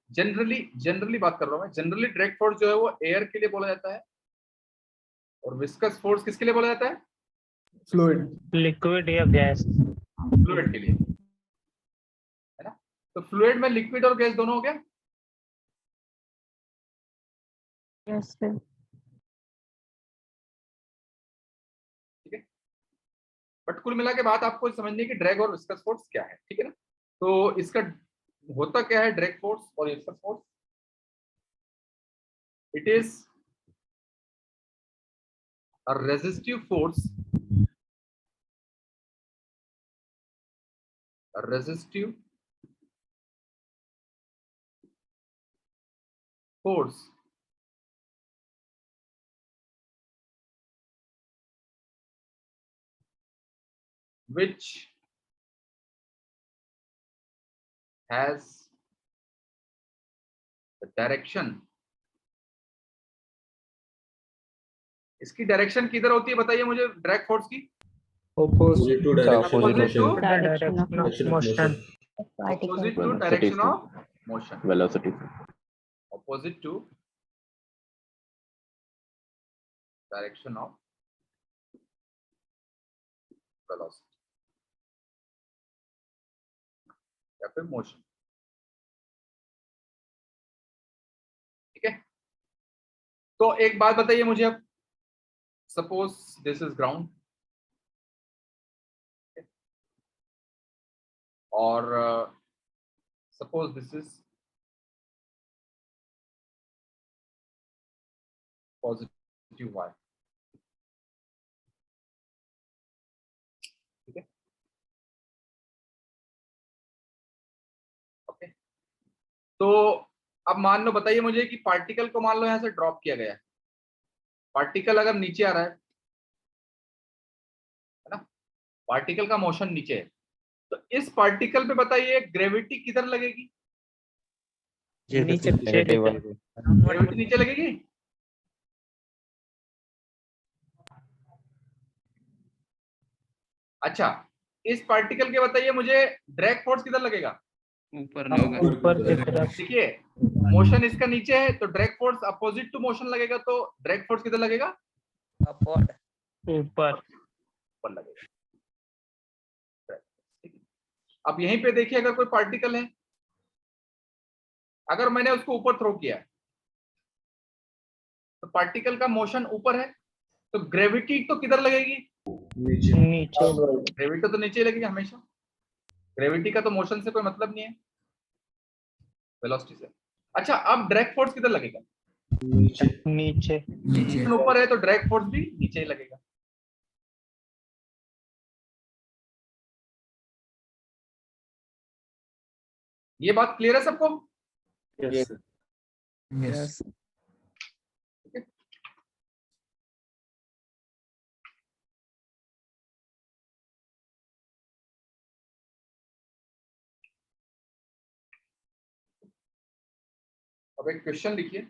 जनरली बात कर रहा हूं मैं, जनरली ड्रैग फोर्स जो है वो एयर के लिए बोला जाता है, और विस्कस फोर्स किसके लिए बोला जाता है? फ्लूइड, लिक्विड या गैस। फ्लूइड के लिए, है ना। तो फ्लूइड में लिक्विड और गैस दोनों हो गया। Yes sir. ठीक है, बट कुल मिला के बात आपको समझनी है कि ड्रैग और विस्कस फोर्स क्या है, ठीक है ना। तो इसका होता क्या है ड्रैग फोर्स और viscous force? It is a resistive force, a resistive force which has the direction इसकी डायरेक्शन किधर होती है बताइए मुझे, ड्रैग फोर्स की? Opposite to direction of Opposite to motion. Direction of Direction of motion. opposite to Velocity direction से of motion. velocity Opposite to direction of velocity या फिर motion. ठीक है, तो एक बात बताइए मुझे अब, सपोज दिस इज ग्राउंड और suppose this is positive y, ठीक है, ओके। तो अब मान लो, बताइए मुझे कि पार्टिकल को मान लो यहां से ड्रॉप किया गया है, पार्टिकल अगर नीचे आ रहा है ना, पार्टिकल का मोशन नीचे है, तो इस पार्टिकल पे बताइए ग्रेविटी किधर लगेगी? नीचे ग्रेविटी नीचे लगेगी। अच्छा, इस पार्टिकल के बताइए मुझे ड्रैग फोर्स किधर लगेगा? ऊपर की तरफ। देखिए मोशन इसका नीचे है तो drag force opposite to motion लगेगा, तो ड्रैग फोर्स किधर लगेगा? ऊपर लगेगा। अब यहीं पे देखिए, अगर कोई पार्टिकल है, अगर मैंने उसको ऊपर थ्रो किया तो पार्टिकल का मोशन ऊपर है, तो ग्रेविटी तो किधर लगेगी? नीचे। ग्रेविटी तो नीचे लगेगी हमेशा, ग्रेविटी का तो मोशन से कोई मतलब नहीं है, वेलोसिटी से। अच्छा, अब ड्रैग फोर्स किधर लगेगा? नीचे। मोशन ऊपर है तो ड्रैग फोर्स भी नीचे ही लगेगा। ये बात क्लियर है सबको? यस यस अब एक क्वेश्चन लिखिए,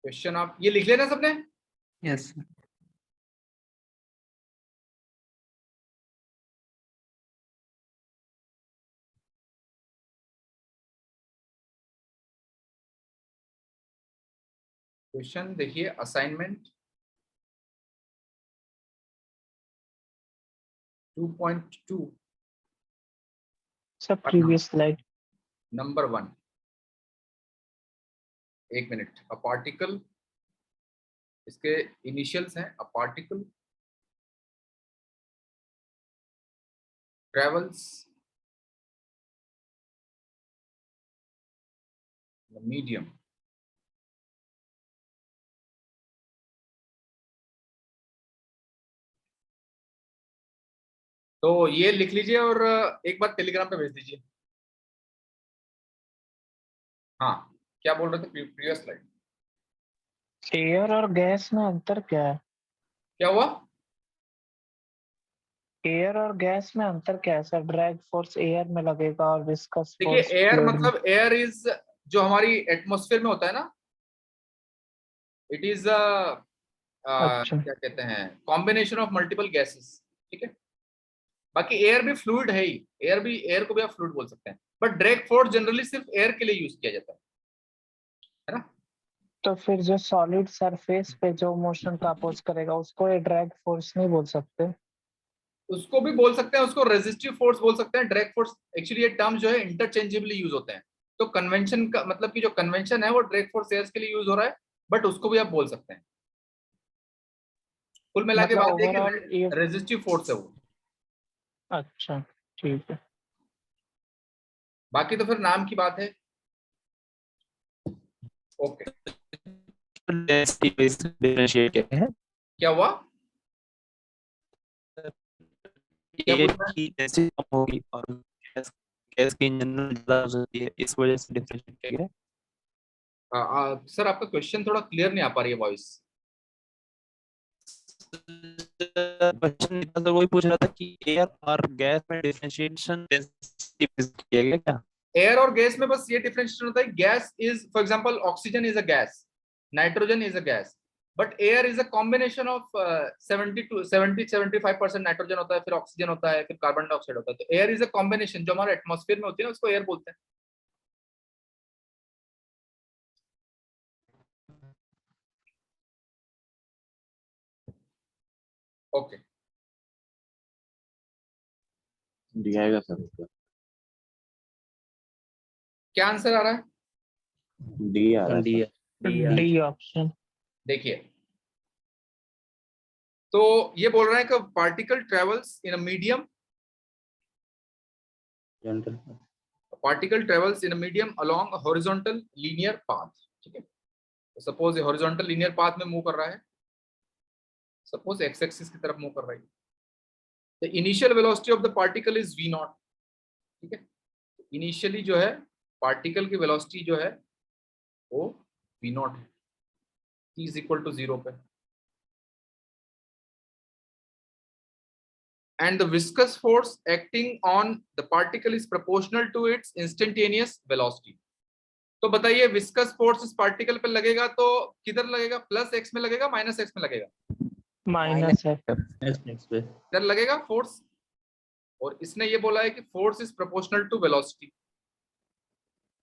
क्वेश्चन आप ये लिख लेना सबने। यस क्वेश्चन देखिए, असाइनमेंट 2.2 सब प्रीवियस स्लाइड नंबर 1। एक मिनट। अ पार्टिकल, इसके इनिशियल्स हैं, a particle travels the medium तो ये लिख लीजिए और एक बार टेलीग्राम पे भेज दीजिए। हाँ, क्या बोल रहे थे प्रीवियस स्लाइड? एयर और गैस में अंतर क्या है? क्या हुआ? एयर और गैस में अंतर क्या है सर? ड्रैग फोर्स एयर में लगेगा और विस्कस देखिए, फोर्स एयर मतलब एयर इज जो हमारी एटमॉस्फेयर में होता है ना, इट इज क्या कहते हैं, कॉम्बिनेशन ऑफ मल्टीपल गैसेस, ठीक है। बाकी एयर भी फ्लूइड है ही, एयर को भी आप फ्लूइड बोल सकते हैं, बट ड्रैग फोर्स जनरली सिर्फ एयर के लिए यूज किया जाता है ना। तो फिर जो सॉलिड सरफेस पे जो मोशन का अपोज करेगा उसको ये ड्रैग फोर्स नहीं बोल सकते? उसको भी बोल सकते हैं, उसको रेजिस्टिव फोर्स बोल सकते हैं, ड्रैग फोर्स। एक्चुअली ये टर्म जो है इंटरचेंजेबली यूज होते हैं, तो कन्वेंशन का मतलब कि जो कन्वेंशन है वो ड्रैग फोर्स एयर के लिए यूज हो रहा है, बट उसको भी आप बोल सकते हैं। कुल मिला के मतलब बात है ओवरऑल कि रेजिस्टिव फोर्स है वो। अच्छा ठीक है। बाकी तो फिर नाम की बात है। ओके, डिफरेंशिएट है। क्या हुआ? क्या एयर पूछ रहा है? की डेंसिटी कम होगी और गैस की इन जनरल ज्यादा हो सकती है, इस वजह से डिफरेंशिएट किया गया। सर आपका क्वेश्चन थोड़ा क्लियर नहीं आ पा रही है वॉइस। क्वेश्चन तो वही पूछ रहा था कि एयर और गैस में डिफरेंशिएशन डेंसिटी किया गया क्या? एयर और गैस में बस ये डिफरेंशिएशन होता है, gas is for example oxygen is a gas, nitrogen is a gas, but air is a combination of 70-75% nitrogen होता है, फिर ऑक्सीजन होता है, फिर कार्बन डाइऑक्साइड होता है। तो एयर इज अ कॉम्बिनेशन, जो हमारे एटमॉस्फेयर में होती है ना उसको एयर बोलते हैं। ओके डी आएगा सर उसका। क्या आंसर आ रहा है? डी आ रहा है सर। D option. देखिए तो ये बोल रहा है कि particle travels in a medium, particle travels in a medium along horizontal linear path. ठीक है, तो सपोज ये हॉरिजॉन्टल लीनियर पाथ में मूव कर रहा है, सपोज एक्स एक्सिस की तरफ मूव कर रहा है। The initial velocity of the particle is v not. ठीक है, इनिशियली जो है पार्टिकल की वेलोसिटी जो है वो v नॉट है, t इज इक्वल टू 0 पे। And the viscous force acting on the particle is proportional to its instantaneous velocity. तो बताइए विस्कस फोर्स इस पार्टिकल पे लगेगा तो किधर लगेगा? प्लस एक्स में लगेगा, माइनस एक्स में लगेगा? माइनस पे इधर लगेगा फोर्स, और इसने ये बोला है कि force is proportional to velocity,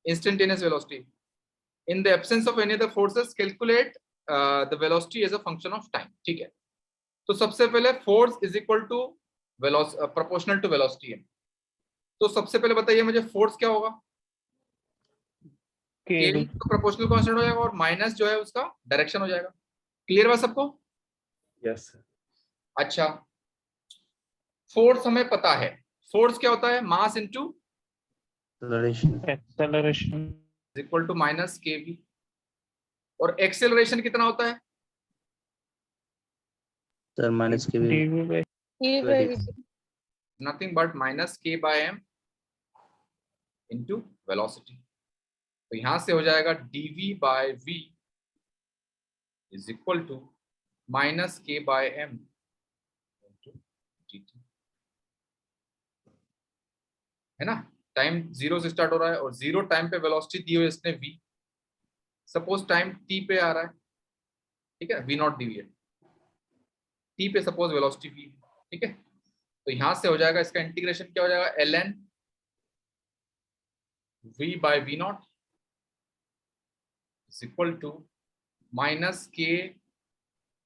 instantaneous velocity. In the absence of any other forces calculate the velocity as a function of time. ठीक है, तो सबसे पहले force is equal to proportional to velocity है। तो सबसे पहले बताइए मुझे फोर्स क्या होगा? केवी तो प्रोपोर्शनल कांस्टेंट हो जाएगा और माइनस जो है उसका डायरेक्शन हो जाएगा। क्लियर बात सबको? यस। अच्छा, फोर्स हमें पता है, फोर्स क्या होता है? Mass into acceleration equal to minus KV. और एक्सेलरेशन कितना होता है? Sir minus KV nothing but minus K by M into velocity. तो यहां से हो जाएगा dv by v is equal to minus K by M into dt, है ना? टाइम 0 से स्टार्ट हो रहा है और 0 टाइम पे वेलोसिटी दी हुई है इसने v। सपोज टाइम t पे आ रहा है, ठीक है, v नॉट दी हुई है, t पे सपोज वेलोसिटी v। ठीक है, तो यहां से हो जाएगा इसका इंटीग्रेशन क्या हो जाएगा? ln v by v naught is equal to minus k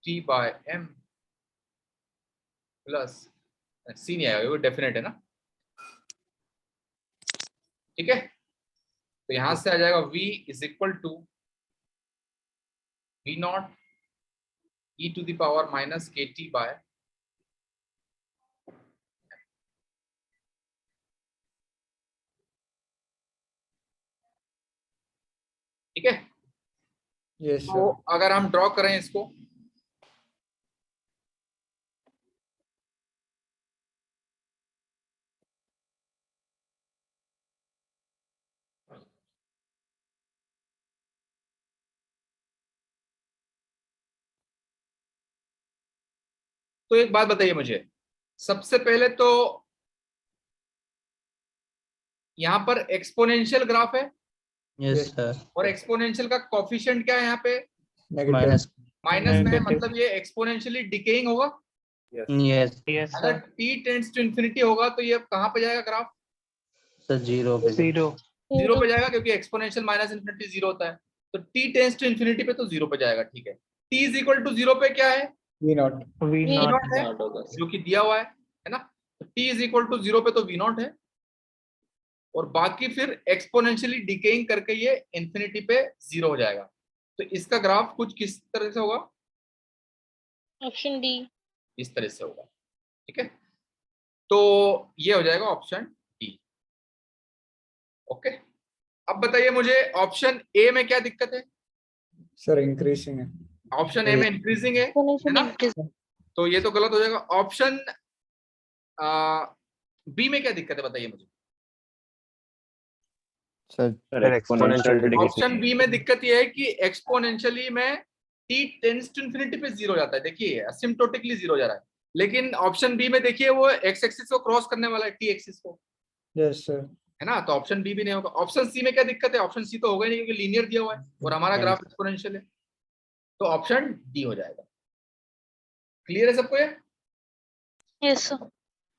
t by m plus c नहीं आएगा, वो डेफिनेट है ना। ठीक है, तो यहां से आ जाएगा v is equal to v naught e to the power minus k t by, ठीक है। यस तो अगर हम ड्रॉ करें इसको, तो एक बात बताइए मुझे, सबसे पहले तो यहां पर एक्सपोनेंशियल ग्राफ है। Yes sir. और एक्सपोनेंशियल का कोफिशिएंट क्या है यहाँ पे? माइनस माइनस में है, मतलब ये एक्सपोनेंशियली डिकेइंग होगा। यस अगर t टेंड्स टू इंफिनिटी होगा तो ये कहां पे जाएगा ग्राफ? सर 0 पे। 0 पे जाएगा, क्योंकि एक्सपोनेंशियल माइनस इंफिनिटी 0 होता है। तो t टेंड्स टू इंफिनिटी पे तो 0 पे जाएगा। ठीक है, t इज इक्वल टू 0 पे क्या है? v नॉट है जो कि दिया हुआ है ना। तो t इज इक्वल टू 0 पे तो v नॉट है, और बाकी फिर एक्सपोनेंशियली डिकेइंग करके ये इंफिनिटी पे 0 हो जाएगा। तो इसका ग्राफ कुछ किस तरह से होगा? ऑप्शन डी इस तरह से होगा। ठीक है, तो ये हो जाएगा ऑप्शन डी। ओके, अब बताइए मुझे ऑप्शन ए में क्या दिक्कत है? सर इंक्रीजिंग है। ऑप्शन ए में इंक्रीजिंग है ना, तो ये तो गलत हो जाएगा। ऑप्शन बी में क्या दिक्कत है बताइए मुझे। सर एक्सपोनेंशियल ऑप्शन बी में दिक्कत ये है कि एक्सपोनेंशियली में t टेंड्स टू इंफिनिटी पे जीरो जाता है, देखिए असिम्प्टोटिकली जीरो जा रहा है। लेकिन ऑप्शन बी में देखिए वो एक्स एक्सिस को क्रॉस करने वाला है, टी एक्सिस को, यस सर। है ना, तो ऑप्शन बी भी नहीं होगा। ऑप्शन सी में क्या दिक्कत है, ऑप्शन सी तो होगा ही नहीं क्योंकि लीनियर दिया हुआ है और हमारा ग्राफ एक्सपोनेंशियल है, तो ऑप्शन डी हो जाएगा। क्लियर है सबको ये? Yes sir.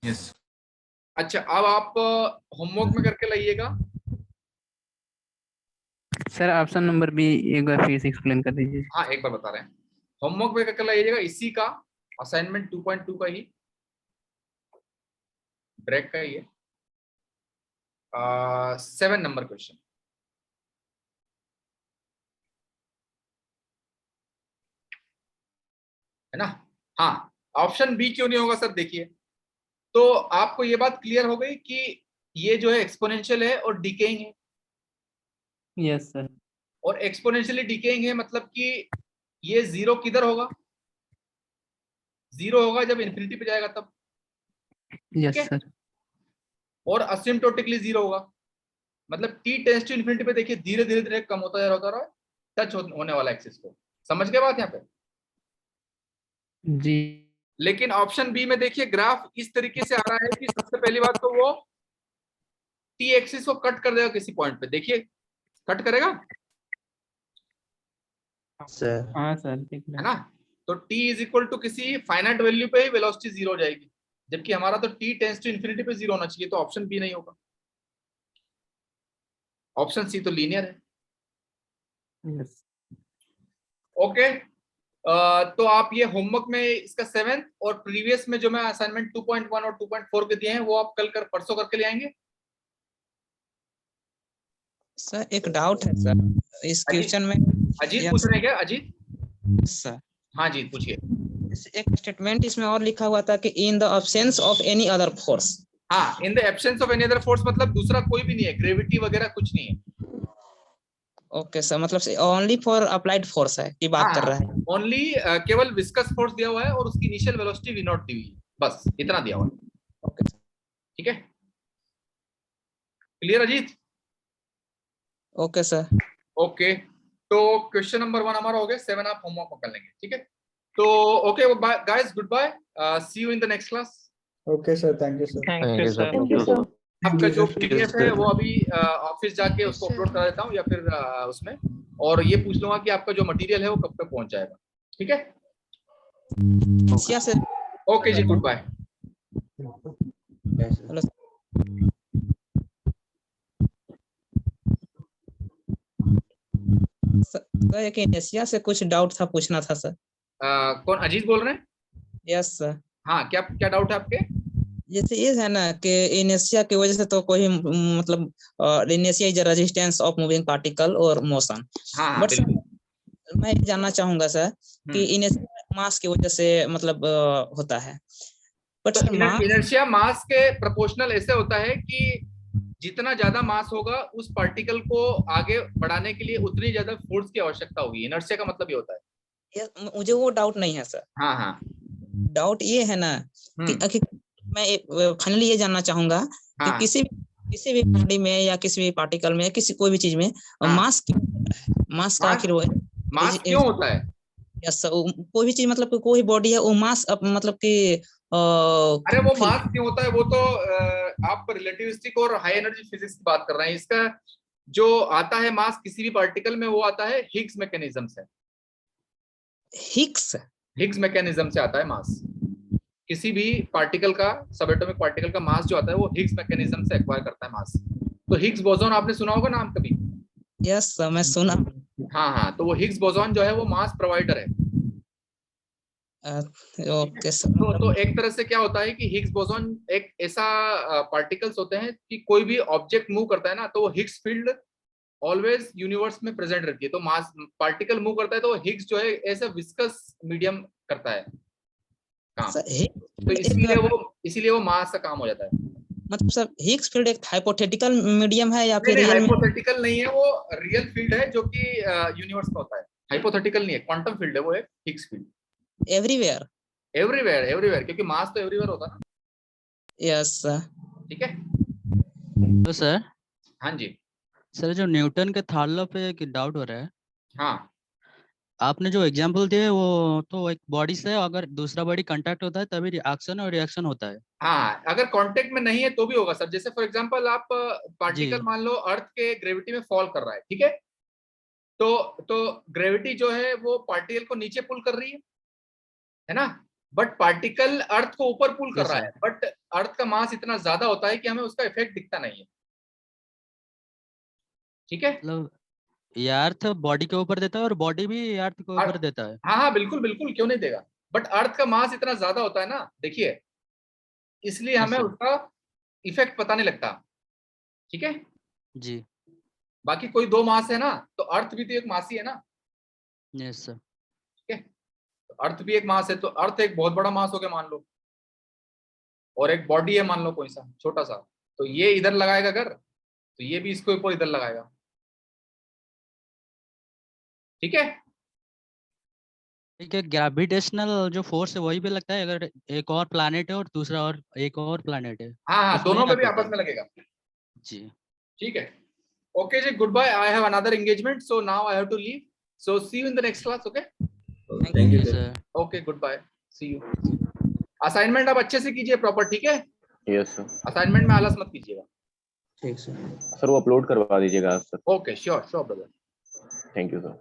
यस। अच्छा अब आप होमवर्क में करके लाइएगा। सर ऑप्शन नंबर बी एक बार फिर से एक्सप्लेन कर दीजिए। हाँ एक बार बता रहे हैं, होमवर्क में करके लाइएगा इसी का, असाइनमेंट 2.2 का ही, ब्रेक का ही है, 7 नंबर क्वेश्चन। है ना। हाँ ऑप्शन बी क्यों नहीं होगा सर, देखिए तो आपको ये बात क्लियर हो गई कि ये जो है एक्सपोनेंशियल है और डिकेइंग है। Yes sir. और एक्सपोनेंशियली डिकेइंग है मतलब कि ये जीरो किधर होगा, जीरो होगा जब इन्फिनिटी पे जाएगा तब। Yes sir. और असिम्प्टोटिकली जीरो होगा मतलब t टेंड्स टू इन्फिनिटी पे देखिए धीरे धीरे धीरे कम होता जा रहा है, टच होने वाला एक्सिस को। समझ गए बात यहाँ पे? जी। लेकिन ऑप्शन बी में देखिए ग्राफ इस तरीके से आ रहा है कि सबसे पहली बात तो वो t एक्सिस को कट कर देगा किसी पॉइंट पे, देखिए कट करेगा सर। हाँ सर है ना। तो t इज इक्वल टू किसी फाइनाइट वैल्यू पे ही वेलोसिटी जीरो हो जाएगी, जबकि हमारा तो t टेंड्स टू इन्फिनिटी पे जीरो होना चाहिए, तो ऑप्शन बी नहीं होगा, ऑप्शन सी तो लीनियर है। यस। ओके तो आप ये होमवर्क में इसका 7th और प्रीवियस में जो मैं असाइनमेंट 2.1 और 2.4 के दिए हैं वो आप कल परसों करके ले आएंगे। सर एक डाउट है सर, इस क्वेश्चन में अजीत पूछ रहे हैं क्या? अजीत सर। हाँ जी पूछिए। एक स्टेटमेंट इसमें और लिखा हुआ था कि in the absence of any other force. हाँ in the absence of any other force मतलब दूसरा कोई भी नहीं है, ग्रेविटी वगैरह कुछ नहीं है। ओके सर, मतलब ओनली फॉर अप्लाइड फोर्स है की बात कर रहा है। ओनली केवल विस्कस फोर्स दिया हुआ है और उसकी initial velocity v not the हुई है, बस इतना दिया हुआ है। ओके ठीक है, clear Ajit? Okay sir. Okay तो क्वेश्चन नंबर 1 हमारा हो गया, 7 आप होमवर्क कर लेंगे। ठीक है तो okay guys, good bye, see you in the next class. Okay sir, thank you sir. Thank you sir. Thank you sir. आपका जो पीडीएफ है वो अभी ऑफिस जाके उसको अपलोड करा देता हूँ या फिर उसमें, और ये पूछ लूंगा कि आपका जो मटेरियल है वो कब तक पहुंच जाएगा। ठीक है ओके जी, गुड बाय। सर एक एशिया से कुछ डाउट था, पूछना था सर। कौन अजीत बोल रहे हैं? Yes sir. हाँ क्या क्या डाउट है आपके? जैसे ये है ना कि इनेशिया की वजह से तो कोई मतलब इनेशिया is resistance of moving particle और मोशन। हाँ, बट मैं ये जानना चाहूंगा सर कि इनेशिया मास की वजह से मतलब होता है, बट तो इनर्शिया मास के प्रोपोर्शनल ऐसे होता है कि जितना ज्यादा मास होगा उस पार्टिकल को आगे बढ़ाने के लिए उतनी ज्यादा फोर्स की आवश्यकता होगी। इनर्शिया का मतलब ये होता है। मुझे वो डाउट नहीं है सर। हाँ हाँ डाउट ये है ना कि मैं फाइनली ये जानना चाहूंगा कि किसी भी बॉडी में या किसी भी पार्टिकल में, किसी कोई भी चीज में मास क्यों होता है? मास का आखिर वो मास क्यों होता है? यस सर, कोई भी चीज मतलब कोई बॉडी है वो मास मतलब कि अरे वो मास क्यों होता है वो तो आप रिलेटिविस्टिक और हाई एनर्जी फिजिक्स की बात कर रहे हैं। इसका जो आता है मास किसी भी पार्टिकल में वो आता है हिग्स मैकेनिज्म से। हिग्स मैकेनिज्म से आता है मास। किसी भी पार्टिकल का, सबएटॉमिक पार्टिकल का मास जो आता है वो हिग्स मैकेनिज्म से एक्वायर करता है मास। तो हिग्स बोसॉन आपने सुना होगा नाम कभी? यस सर, मैं सुना। हाँ तो वो हिग्स बोसॉन जो है वो मास प्रोवाइडर है। Okay sir. तो एक तरह से क्या होता है कि हिग्स बोसॉन एक ऐसा पार्टिकल्स होते हैं कि कोई भी ऑब्जेक्ट मूव करता है ना तो वो हिग्स फील्ड ऑलवेज यूनिवर्स में प्रेजेंट रहती है। तो मास पार्टिकल मूव करता है तो हिग्स जो है ऐसा विस्कस मीडियम करता है काम, तो इसीलिए वो मास का काम हो जाता है। मतलब सर हिग्स फील्ड एक हाइपोथेटिकल मीडियम है या फिर रियल? हाइपोथेटिकल नहीं है, वो रियल फील्ड है जो कि यूनिवर्स में होता है। हाइपोथेटिकल नहीं है, क्वांटम फील्ड है वो एक हिग्स फील्ड। एवरीवेयर क्योंकि मास तो एवरीवेयर होता है ना। Yes sir. ठीक है। तो सर हाँ जी। सर जो न्यूटन के थर्ड लॉ पे एक डाउट हो रहा है। हाँ। आपने जो एग्जांपल दिए वो तो एक बॉडी से अगर दूसरा बॉडी कांटेक्ट होता है तभी रिएक्शन और रिएक्शन होता है। हाँ, अगर कांटेक्ट में नहीं है तो भी होगा सर। जैसे फॉर एग्जांपल आप पार्टिकल मान लो अर्थ के ग्रेविटी में फॉल कर रहा है, ठीक है, तो ग्रेविटी जो है वो पार्टिकल को नीचे पुल कर रही है ना, बट पार्टिकल अर्थ को ऊपर पुल कर रहा है, बट अर्थ का मास इतना ज्यादा होता है कि हमें उसका इफेक्ट दिखता नहीं है। ठीक है, मतलब ये अर्थ बॉडी के ऊपर देता है और बॉडी भी अर्थ के ऊपर देता है। हाँ हाँ बिल्कुल बिल्कुल, क्यों नहीं देगा, बट अर्थ का मास इतना ज्यादा होता है ना, देखिए, इसलिए हमें उसका इफेक्ट पता नहीं लगता। ठीक है जी। बाकी कोई दो मास है ना, तो अर्थ भी तो एक मास ही है ना। Yes sir. ठीक है, तो अर्थ भी एक मास है, तो अर्थ एक बहुत बड़ा मास हो गया मान लो, और एक बॉडी है मान लो कोई सा छोटा सा, तो ये इधर लगाएगा अगर, तो ये भी इसके ऊपर इधर लगाएगा। ठीक है, ठीक है, ग्रेविटेशनल जो फोर्स है वही पे लगता है अगर एक और प्लैनेट है और दूसरा और एक और प्लैनेट है। हाँ हाँ दोनों में भी आपस में लगेगा जी। ठीक है, ओके जी, good bye, I have another engagement, so now I have to leave, so see you in the next class. Okay, thank you sir. Okay, good bye, see you. Assignment आप अच्छे से कीजिए प्रॉपर, ठीक है। Yes sir. Assignment में आलस मत कीजिएगा। ठीक सर। सर वो अपलोड करवा दीजिएगा आप sir. Okay, sure sure brother. Thank you sir.